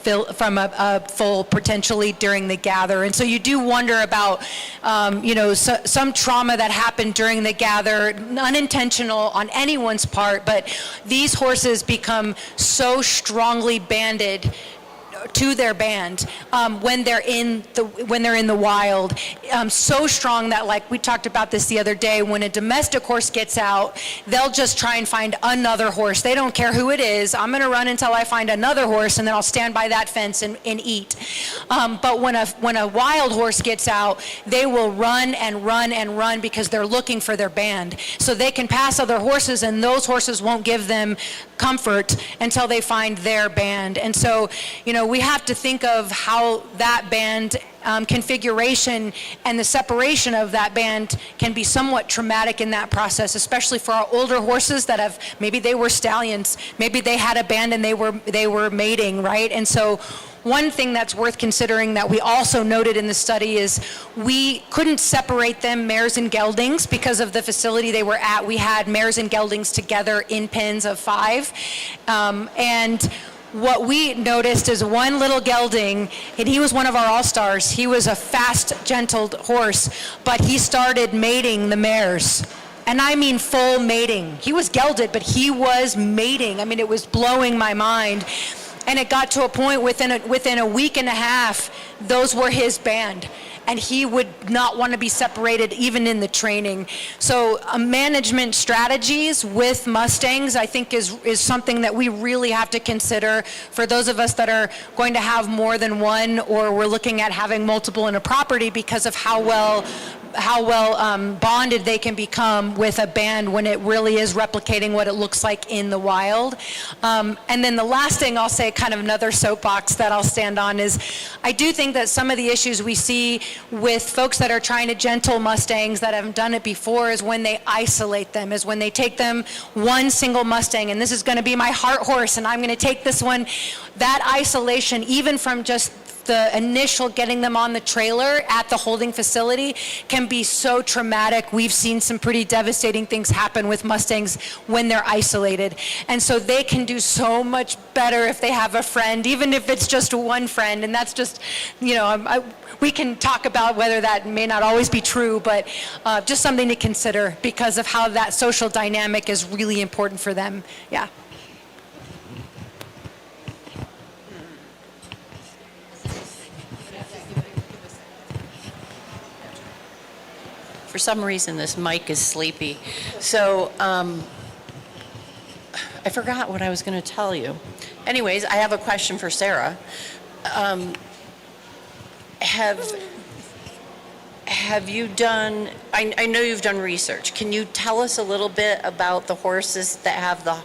foal potentially during the gather. And so you do wonder about, some trauma that happened during the gather, unintentional on anyone's part, but these horses become so strongly banded to their band when they're in the wild, so strong that, like we talked about this the other day, when a domestic horse gets out, they'll just try and find another horse. They don't care who it is. I'm going to run until I find another horse, and then I'll stand by that fence and eat. But when a wild horse gets out, they will run and run and run because they're looking for their band. So they can pass other horses, and those horses won't give them comfort until they find their band. And so, we have to think of how that band configuration and the separation of that band can be somewhat traumatic in that process, especially for our older horses that maybe they were stallions, maybe they had a band and they were mating, right? And so one thing that's worth considering that we also noted in the study is we couldn't separate them, mares and geldings, because of the facility they were at. We had mares and geldings together in pens of 5. And what we noticed is one little gelding, and he was one of our all-stars. He was a fast, gentle horse, but he started mating the mares. And I mean full mating. He was gelded, but he was mating. I mean, it was blowing my mind. And it got to a point within a week and a half, those were his band. And he would not want to be separated even in the training. So management strategies with Mustangs, I think, is something that we really have to consider for those of us that are going to have more than one, or we're looking at having multiple in a property, because of how well bonded they can become with a band when it really is replicating what it looks like in the wild. And then the last thing I'll say, kind of another soapbox that I'll stand on, is I do think that some of the issues we see with folks that are trying to gentle Mustangs that haven't done it before is when they isolate them, is when they take them one single Mustang, and this is going to be my heart horse, and I'm going to take this one. That isolation, even from just the initial getting them on the trailer at the holding facility, can be so traumatic. We've seen some pretty devastating things happen with Mustangs when they're isolated. And so they can do so much better if they have a friend, even if it's just one friend. And that's just, we can talk about whether that may not always be true, but just something to consider because of how that social dynamic is really important for them. Yeah. For some reason, this mic is sleepy. So I forgot what I was going to tell you. Anyways, I have a question for Sarah. Have you done, I know you've done research. Can you tell us a little bit about the horses that have the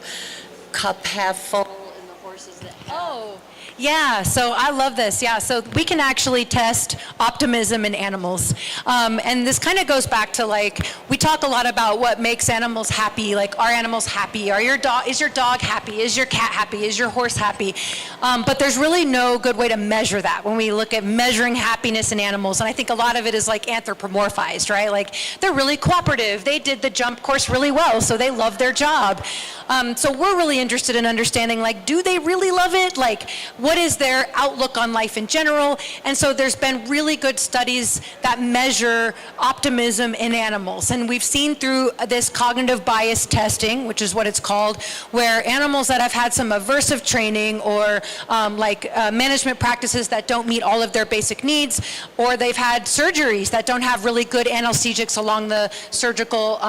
cup half full and the horses that have... Oh, yeah, so I love this. Yeah, so we can actually test optimism in animals. And this kind of goes back to, like, we talk a lot about what makes animals happy. Like, are animals happy? Is your dog happy? Is your cat happy? Is your horse happy? But there's really no good way to measure that when we look at measuring happiness in animals. And I think a lot of it is like anthropomorphized, right? Like, they're really cooperative. They did the jump course really well, so they love their job. So we're really interested in understanding, like, do they really love it? Like, what is their outlook on life in general? And so there's been really good studies that measure optimism in animals. And we've seen through this cognitive bias testing, which is what it's called, where animals that have had some aversive training or management practices that don't meet all of their basic needs, or they've had surgeries that don't have really good analgesics along the surgical,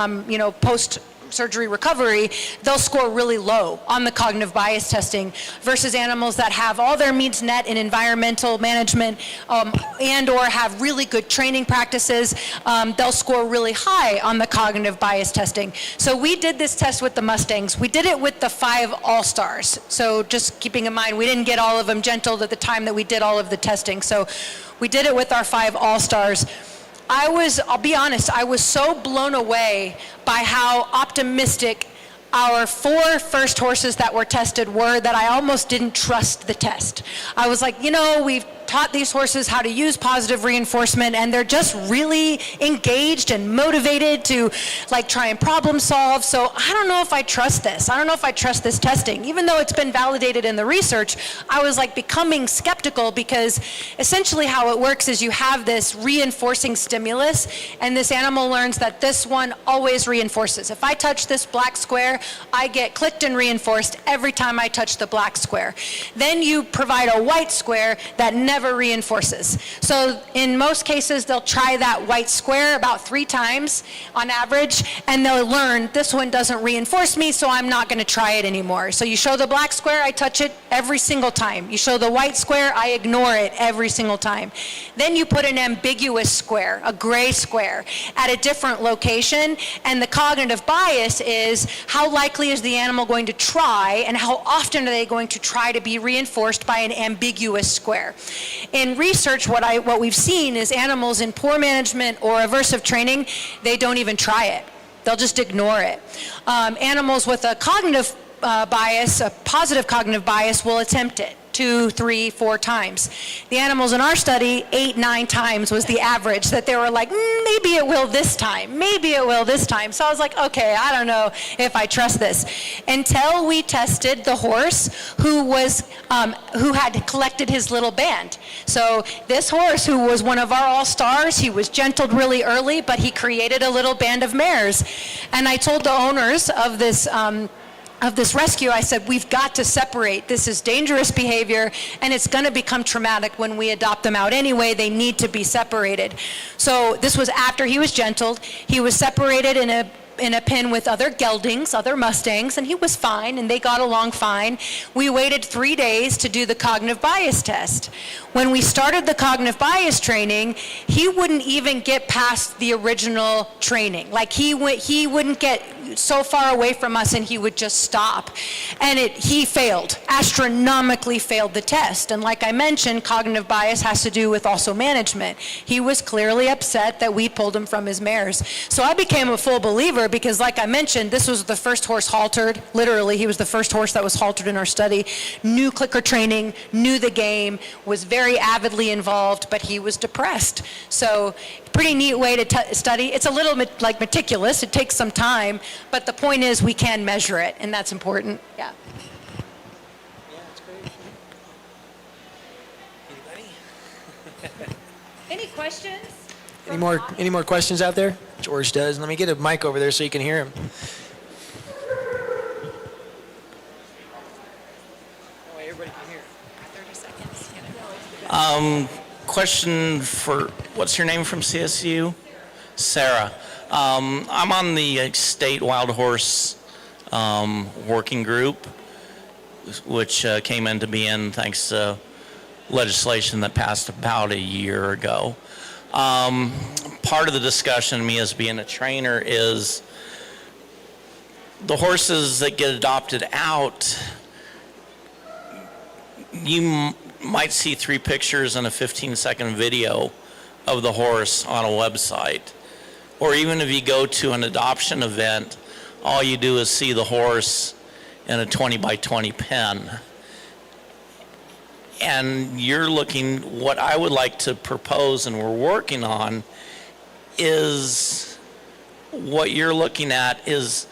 post-surgery recovery, they'll score really low on the cognitive bias testing versus animals that have all their needs met in environmental management and or have really good training practices, they'll score really high on the cognitive bias testing. So we did this test with the Mustangs. We did it with the 5 All-Stars. So just keeping in mind, we didn't get all of them gentled at the time that we did all of the testing. So we did it with our 5 All-Stars. I'll be honest, I was so blown away by how optimistic our 4 first horses that were tested were that I almost didn't trust the test. I was like, we've taught these horses how to use positive reinforcement, and they're just really engaged and motivated to try and problem solve. So I don't know if I trust this. I don't know if I trust this testing. Even though it's been validated in the research, I was becoming skeptical because essentially how it works is you have this reinforcing stimulus, and this animal learns that this one always reinforces. If I touch this black square, I get clicked and reinforced every time I touch the black square. Then you provide a white square that never reinforces. So in most cases, they'll try that white square about 3 times on average, and they'll learn this one doesn't reinforce me, so I'm not going to try it anymore. So you show the black square, I touch it every single time. You show the white square, I ignore it every single time. Then you put an ambiguous square, a gray square, at a different location, and the cognitive bias is how likely is the animal going to try, and how often are they going to try to be reinforced by an ambiguous square. In research, what we've seen is animals in poor management or aversive training, they don't even try it. They'll just ignore it. Animals with a cognitive bias, a positive cognitive bias, will attempt it 2, 3, 4 times. The animals in our study, 8, 9 times was the average that they were like, maybe it will this time, maybe it will this time. So I was like, okay, I don't know if I trust this. Until we tested the horse who had collected his little band. So this horse, who was one of our all-stars, he was gentled really early, but he created a little band of mares. And I told the owners of this rescue, I said, we've got to separate. This is dangerous behavior, and it's going to become traumatic when we adopt them out anyway. They need to be separated. So this was after he was gentled. He was separated in a pen with other geldings, other Mustangs, and he was fine, and they got along fine. We waited 3 days to do the cognitive bias test. When we started the cognitive bias training, he wouldn't even get past the original training. He wouldn't get so far away from us, and he would just stop. And he failed, astronomically failed the test. And like I mentioned, cognitive bias has to do with also management. He was clearly upset that we pulled him from his mares. So I became a full believer because, like I mentioned, this was the first horse haltered. Literally, he was the first horse that was haltered in our study. Knew clicker training, knew the game, was very avidly involved, but he was depressed. So pretty neat way to study. It's a little meticulous. It takes some time, but the point is we can measure it, and that's important. Yeah. Yeah, that's great. Anybody? Any questions? Any more questions out there? George does. Let me get a mic over there so you can hear him. That way everybody can hear. 30 seconds. Question for, what's your name from CSU? Sarah. I'm on the state wild horse working group, which came into being thanks to legislation that passed about a year ago. Part of the discussion, me as being a trainer, is the horses that get adopted out, you might see 3 pictures and a 15-second video of the horse on a website. Or even if you go to an adoption event, all you do is see the horse in a 20 by 20 pen. And you're looking, what I would like to propose and we're working on is, what you're looking at is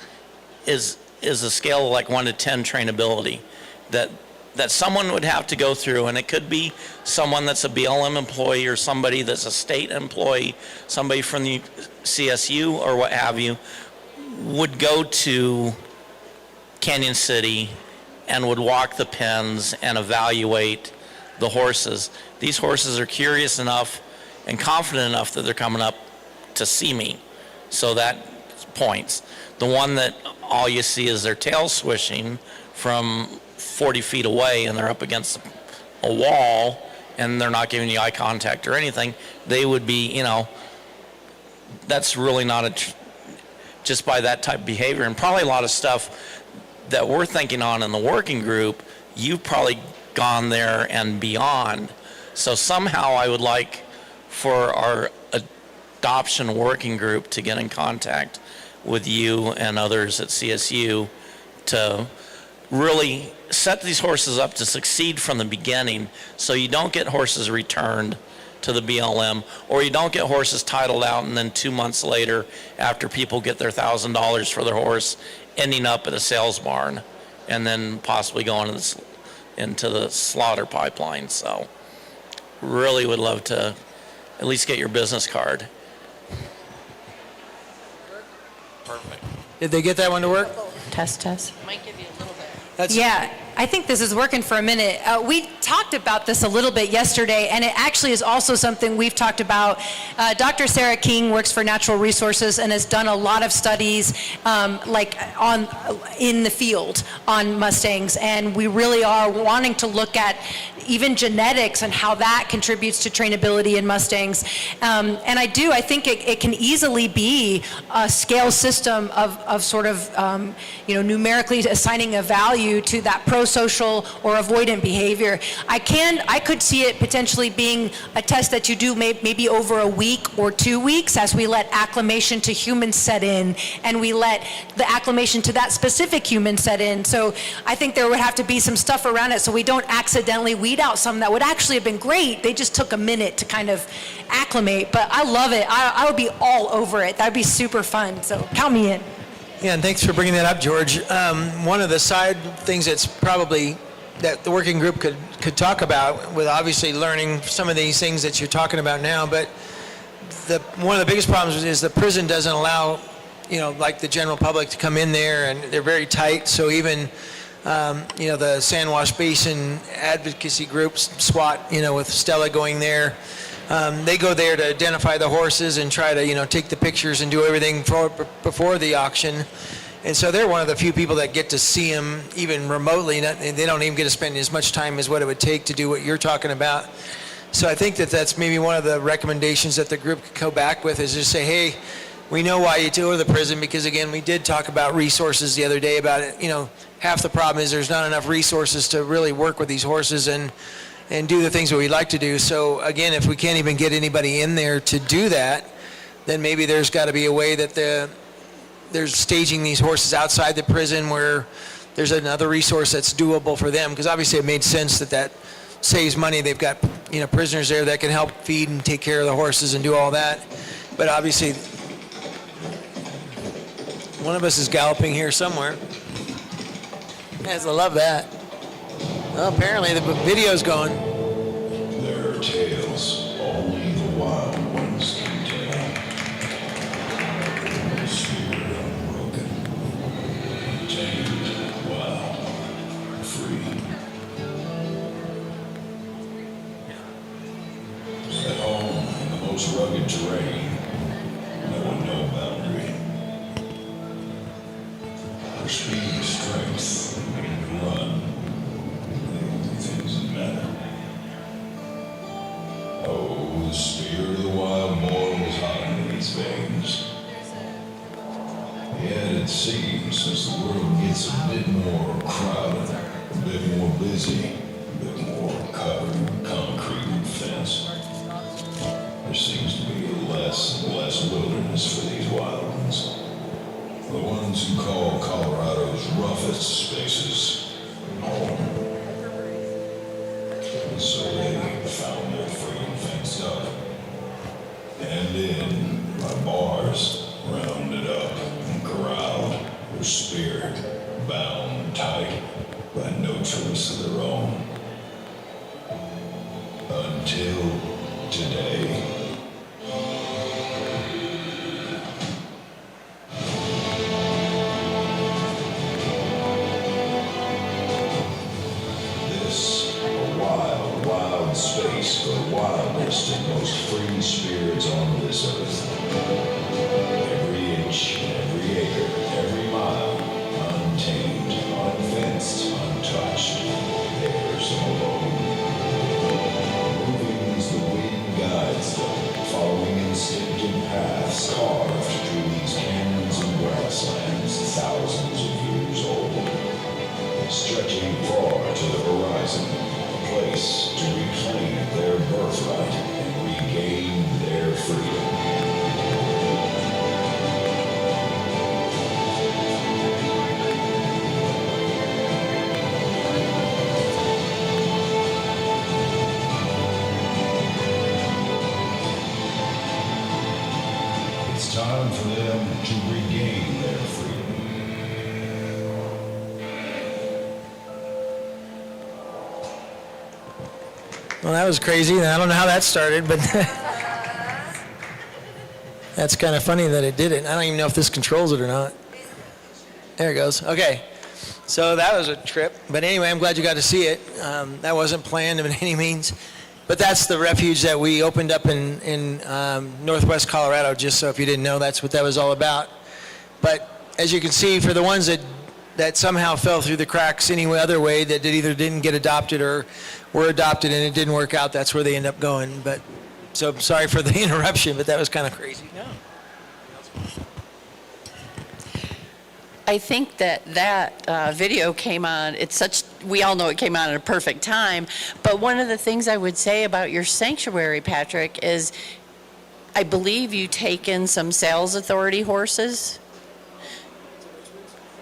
a scale of like 1 to 10 trainability that someone would have to go through, and it could be someone that's a BLM employee or somebody that's a state employee, somebody from the CSU or what have you, would go to Canyon City and would walk the pens and evaluate the horses. These horses are curious enough and confident enough that they're coming up to see me. So that points. The one that all you see is their tail swishing from 40 feet away and they're up against a wall and they're not giving you eye contact or anything, they would be, you know, that's really not just by that type of behavior. And probably a lot of stuff that we're thinking on in the working group, you've probably gone there and beyond. So somehow I would like for our adoption working group to get in contact with you and others at CSU to really set these horses up to succeed from the beginning, so you don't get horses returned to the BLM, or you don't get horses titled out and then 2 months later, after people get their $1,000 for their horse, ending up at a sales barn and then possibly going into the slaughter pipeline. So really would love to at least get your business card. Perfect. Did they get that one to work? Test. Might give you a little bit. That's, Yeah, I think this is working for a minute. We talked about this a little bit yesterday, and it actually is also something we've talked about. Dr. Sarah King works for Natural Resources and has done a lot of studies in the field on Mustangs, and we really are wanting to look at even genetics and how that contributes to trainability in Mustangs. And I think it can easily be a scale system of sort of, numerically assigning a value to that pro-social or avoidant behavior. I could see it potentially being a test that you do maybe over a week or 2 weeks as we let acclimation to humans set in, and we let the acclimation to that specific human set in. So I think there would have to be some stuff around it so we don't accidentally weed out some that would actually have been great. They just took a minute to kind of acclimate, but I love it. I would be all over it. That'd be super fun, so count me in. Yeah, and thanks for bringing that up, George. One of the side things that's probably that the working group could talk about, with obviously learning some of these things that you're talking about now, but one of the biggest problems is the prison doesn't allow, like the general public to come in there, and they're very tight. So even, the San Wash Basin advocacy groups, SWAT, with Stella going there, they go there to identify the horses and try to, take the pictures and do everything before the auction. And so they're one of the few people that get to see them even remotely. They don't even get to spend as much time as what it would take to do what you're talking about. So I think that's maybe one of the recommendations that the group could go back with, is just say, hey, we know why you go to the prison, because again, we did talk about resources the other day about it. Half the problem is there's not enough resources to really work with these horses and do the things that we'd like to do. So again, if we can't even get anybody in there to do that, then maybe there's got to be a way that there's staging these horses outside the prison where there's another resource that's doable for them, because obviously it made sense that saves money. They've got prisoners there that can help feed and take care of the horses and do all that. But obviously, one of us is galloping here somewhere. Yes, I love that. Well, apparently the video's going. There are tales only the wild ones can tell. The spirit unbroken, tamed, wild, free. At home in the most rugged terrain, knowing no boundary. speed, strength, and run. The only things that matter. Oh, the spirit of the wild boar was hot in these veins. Yet it seems as the world gets a bit more crowded, a bit more busy, a bit more covered in concrete and fence, there seems to be less and less wilderness for these wild ones. The ones who call Colorado's roughest spaces home. And so they found their freedom fenced up. And in by bars, rounded up and corralled, their spirit bound tight by no choice of their own. Until today. This, a wild, wild space for the wildest and most free spirits on this earth. Every inch, every acre, every mile, untamed, unfenced, untouched, theirs alone. Moving as the wind guides them, following instinctive paths carved through these canyons and grasslands thousands of years old. Stretching far to the horizon, a place to reclaim their birthright and regain their freedom. It's time for them to regain their freedom. Well, that was crazy, and I don't know how that started, but that's kind of funny that it did it. I don't even know if this controls it or not. There it goes. Okay. So that was a trip. But anyway, I'm glad you got to see it. That wasn't planned by any means. But that's the refuge that we opened up in northwest Colorado, just so if you didn't know, that's what that was all about. But as you can see, for the ones that somehow fell through the cracks any other way, that either didn't get adopted or were adopted and it didn't work out, that's where they end up going. But so sorry for the interruption, but that was kind of crazy. I think that video came on, we all know it came on at a perfect time, but one of the things I would say about your sanctuary, Patrick, is I believe you take in some sales authority horses.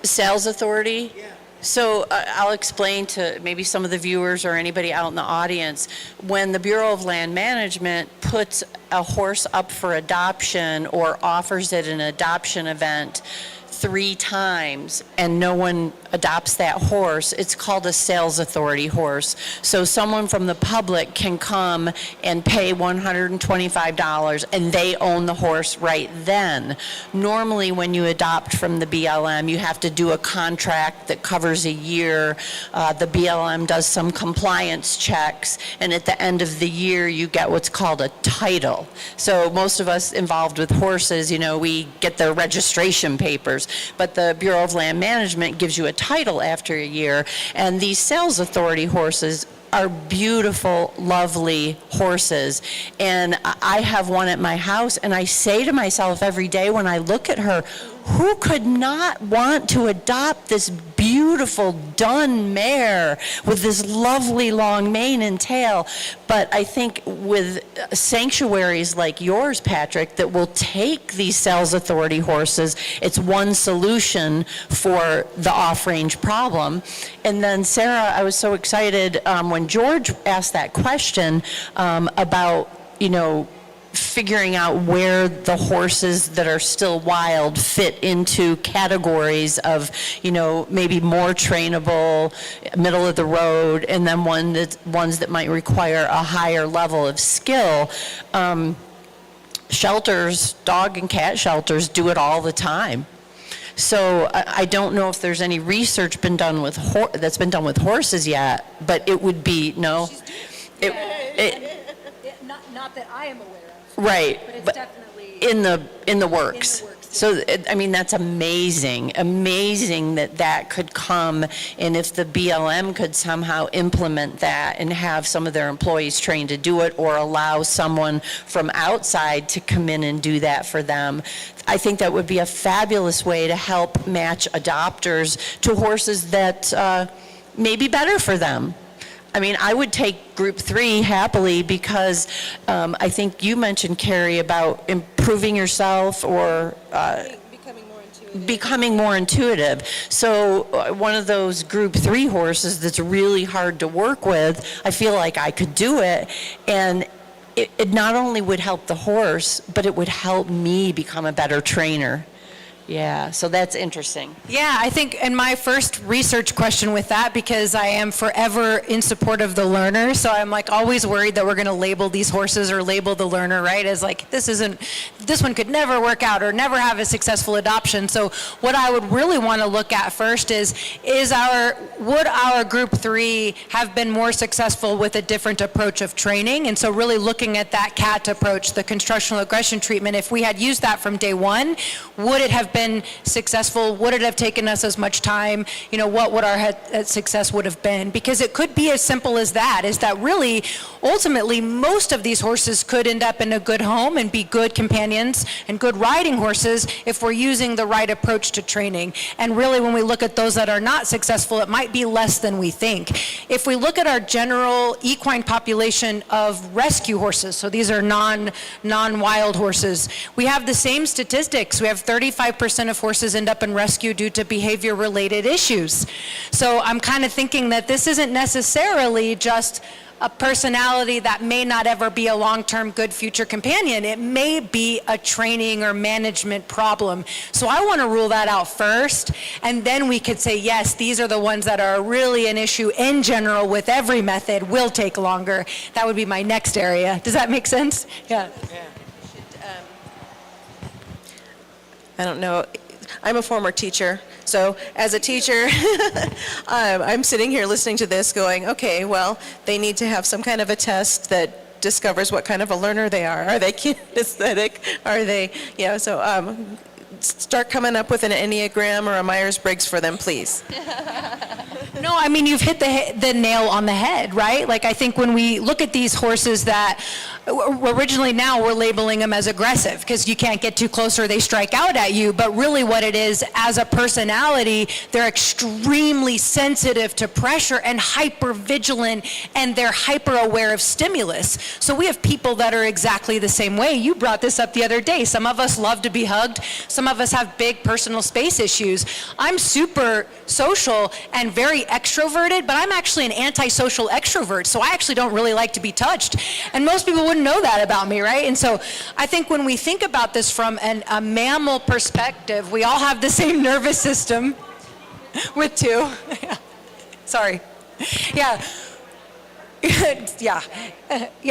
Sales authority? Yeah. So I'll explain to maybe some of the viewers or anybody out in the audience. When the Bureau of Land Management puts a horse up for adoption or offers it an adoption event 3 times and no one adopts that horse, it's called a sales authority horse. So someone from the public can come and pay $125 and they own the horse right then. Normally when you adopt from the BLM, you have to do a contract that covers a year. The BLM does some compliance checks, and at the end of the year you get what's called a title. So most of us involved with horses, we get the registration papers, but the Bureau of Land Management gives you a title after a year, and these sales authority horses are beautiful, lovely horses. And I have one at my house, and I say to myself every day when I look at her, who could not want to adopt this beautiful dun mare with this lovely long mane and tail? But I think with sanctuaries like yours, Patrick, that will take these sales authority horses, it's one solution for the off-range problem. And then Sarah, I was so excited when George asked that question about, figuring out where the horses that are still wild fit into categories of, maybe more trainable, middle of the road, and then ones that might require a higher level of skill. Shelters, dog and cat shelters do it all the time. So I don't know if there's any research that's been done with horses yet, but it would be, no? Not that I am aware of. Right. But it's but definitely in the works. in the works, So, I mean, that's amazing that could come, and if the BLM could somehow implement that and have some of their employees trained to do it, or allow someone from outside to come in and do that for them, I think that would be a fabulous way to help match adopters to horses that may be better for them. I mean, I would take Group 3 happily, because I think you mentioned, Kerry, about improving yourself or becoming more intuitive. So one of those Group 3 horses that's really hard to work with, I feel like I could do it. And it not only would help the horse, but it would help me become a better trainer. Yeah, so that's interesting. Yeah, I think, and my first research question with that, because I am forever in support of the learner, so I'm like always worried that we're going to label these horses or label the learner, right, as like, this one could never work out or never have a successful adoption. So what I would really want to look at first is would our Group 3 have been more successful with a different approach of training? And so really looking at that CAT approach, the constructional aggression treatment, if we had used that from day one, would it have been successful? Would it have taken us as much time? You know, what would our success would have been? Because it could be as simple as that, is that really, ultimately, most of these horses could end up in a good home and be good companions and good riding horses if we're using the right approach to training. And really, when we look at those that are not successful, it might be less than we think. If we look at our general equine population of rescue horses, so these are non-wild horses, we have the same statistics. We have 35% of horses end up in rescue due to behavior-related issues. So I'm kind of thinking that this isn't necessarily just a personality that may not ever be a long-term good future companion. It may be a training or management problem. So I want to rule that out first, and then we could say, yes, these are the ones that are really an issue in general with every method, will take longer. That would be my next area. Does that make sense? Yeah. I don't know. I'm a former teacher. So as a teacher, I'm sitting here listening to this going, okay, well, they need to have some kind of a test that discovers what kind of a learner they are. Are they kinesthetic? Are they, start coming up with an Enneagram or a Myers-Briggs for them, please. No, I mean, you've hit the nail on the head, right? Like, I think when we look at these horses that originally now we're labeling them as aggressive because you can't get too close or they strike out at you, but really what it is, as a personality, they're extremely sensitive to pressure and hyper vigilant, and they're hyper aware of stimulus. So we have people that are exactly the same way. You brought this up the other day. Some of us love to be hugged. Some of us have big personal space issues. I'm super social and very extroverted, but I'm actually an antisocial extrovert, so I actually don't really like to be touched. And most people wouldn't know that about me, right? And so I think when we think about this from a mammal perspective, we all have the same nervous system with two. Sorry. Yeah.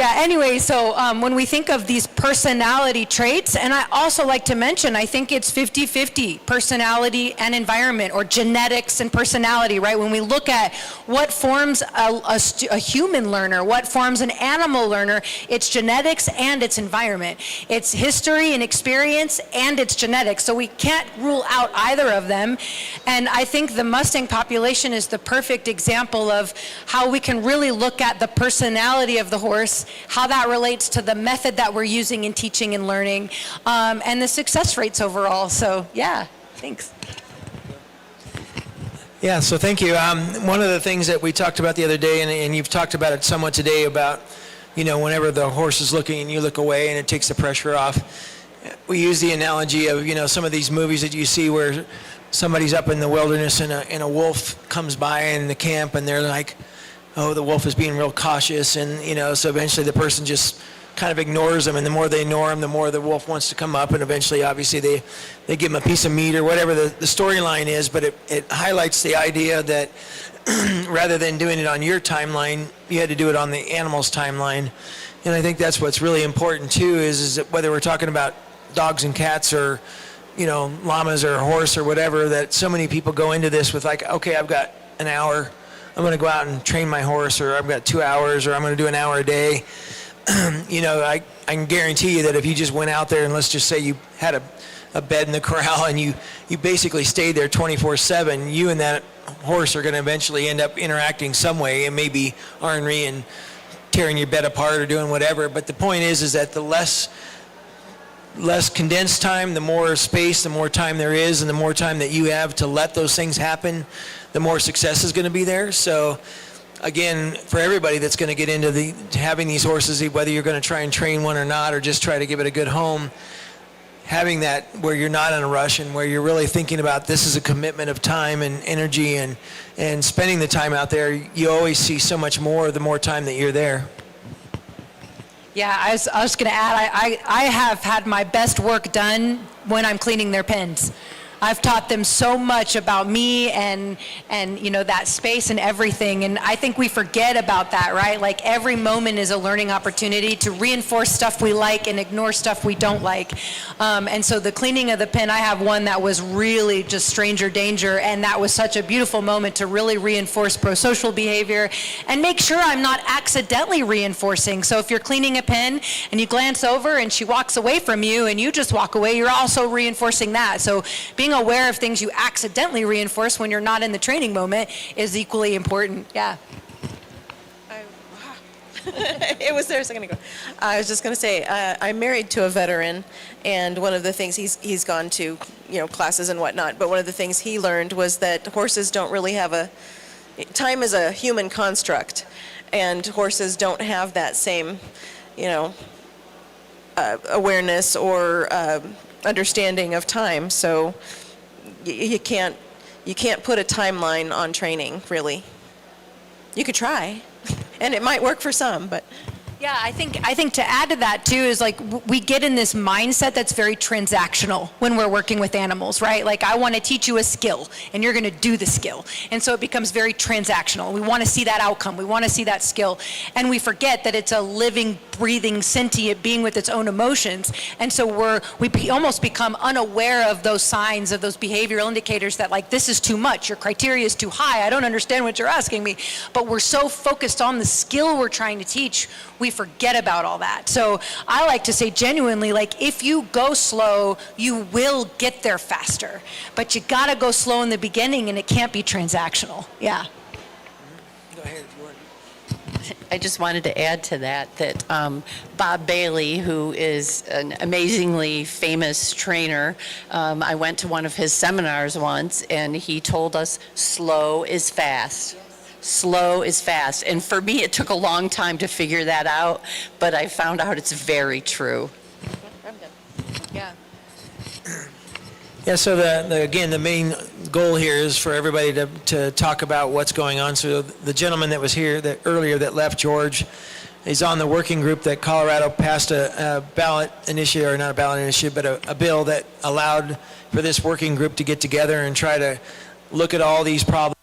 Anyway, so when we think of these personality traits, and I also like to mention, I think it's 50-50 personality and environment, or genetics and personality, right? When we look at what forms a human learner, what forms an animal learner, it's genetics and it's environment. It's history and experience and it's genetics. So we can't rule out either of them. And I think the Mustang population is the perfect example of how we can really look at the personality of the horse, how that relates to the method that we're using in teaching and learning, and the success rates overall. So yeah, thanks. Yeah, so thank you. One of the things that we talked about the other day, and you've talked about it somewhat today, about, whenever the horse is looking and you look away and it takes the pressure off, we use the analogy of, some of these movies that you see where somebody's up in the wilderness and a wolf comes by in the camp and they're like, oh, the wolf is being real cautious, and, so eventually the person just kind of ignores them, and the more they ignore him, the more the wolf wants to come up, and eventually, obviously, they give him a piece of meat or whatever the storyline is, but it highlights the idea that rather than doing it on your timeline, you had to do it on the animal's timeline. And I think that's what's really important, too, is that whether we're talking about dogs and cats or, llamas or a horse or whatever, that so many people go into this with like, okay, I've got an hour, I'm going to go out and train my horse, or I've got 2 hours, or I'm going to do an hour a day. you know, I can guarantee you that if you just went out there and let's just say you had a bed in the corral and you basically stayed there 24/7, you and that horse are going to eventually end up interacting some way, and maybe ornery and tearing your bed apart or doing whatever. But the point is that the less condensed time, the more space, the more time there is, and the more time that you have to let those things happen, the more success is going to be there. So again, for everybody that's going to get into having these horses, whether you're going to try and train one or not, or just try to give it a good home, having that where you're not in a rush and where you're really thinking about this is a commitment of time and energy and spending the time out there, you always see so much more the more time that you're there. Yeah, I was going to add, I have had my best work done when I'm cleaning their pens. I've taught them so much about me and you know, that space and everything, and I think we forget about that, right? Like every moment is a learning opportunity to reinforce stuff we like and ignore stuff we don't like. And so the cleaning of the pen, I have one that was really just stranger danger, and that was such a beautiful moment to really reinforce pro-social behavior and make sure I'm not accidentally reinforcing. So if you're cleaning a pen and you glance over and she walks away from you and you just walk away, you're also reinforcing that. So being aware of things you accidentally reinforce when you're not in the training moment is equally important. Yeah. It was there a second ago. I was just going to say, I'm married to a veteran, and one of the things he's gone to, you know, classes and whatnot, but one of the things he learned was that horses don't really have time is a human construct, and horses don't have that same, you know, awareness or understanding of time. So you can't put a timeline on training, really. You could try, and it might work for some, but Yeah, I think to add to that too is like we get in this mindset that's very transactional when we're working with animals, right? Like I want to teach you a skill and you're going to do the skill. And so it becomes very transactional. We want to see that outcome. We want to see that skill. And we forget that it's a living, breathing, sentient being with its own emotions. And so we almost become unaware of those signs, of those behavioral indicators that like this is too much, your criteria is too high, I don't understand what you're asking me. But we're so focused on the skill we're trying to teach, we forget about all that. So I like to say genuinely, like if you go slow, you will get there faster. But you gotta go slow in the beginning and it can't be transactional. Yeah. Go ahead if you want. I just wanted to add to that Bob Bailey, who is an amazingly famous trainer, I went to one of his seminars once and he told us slow is fast. Slow is fast. And for me, it took a long time to figure that out, but I found out it's very true. Yeah. Yeah, so again, the main goal here is for everybody to talk about what's going on. So the gentleman that was here earlier that left, George, is on the working group that Colorado passed a ballot initiative, or not a ballot initiative, but a bill that allowed for this working group to get together and try to look at all these problems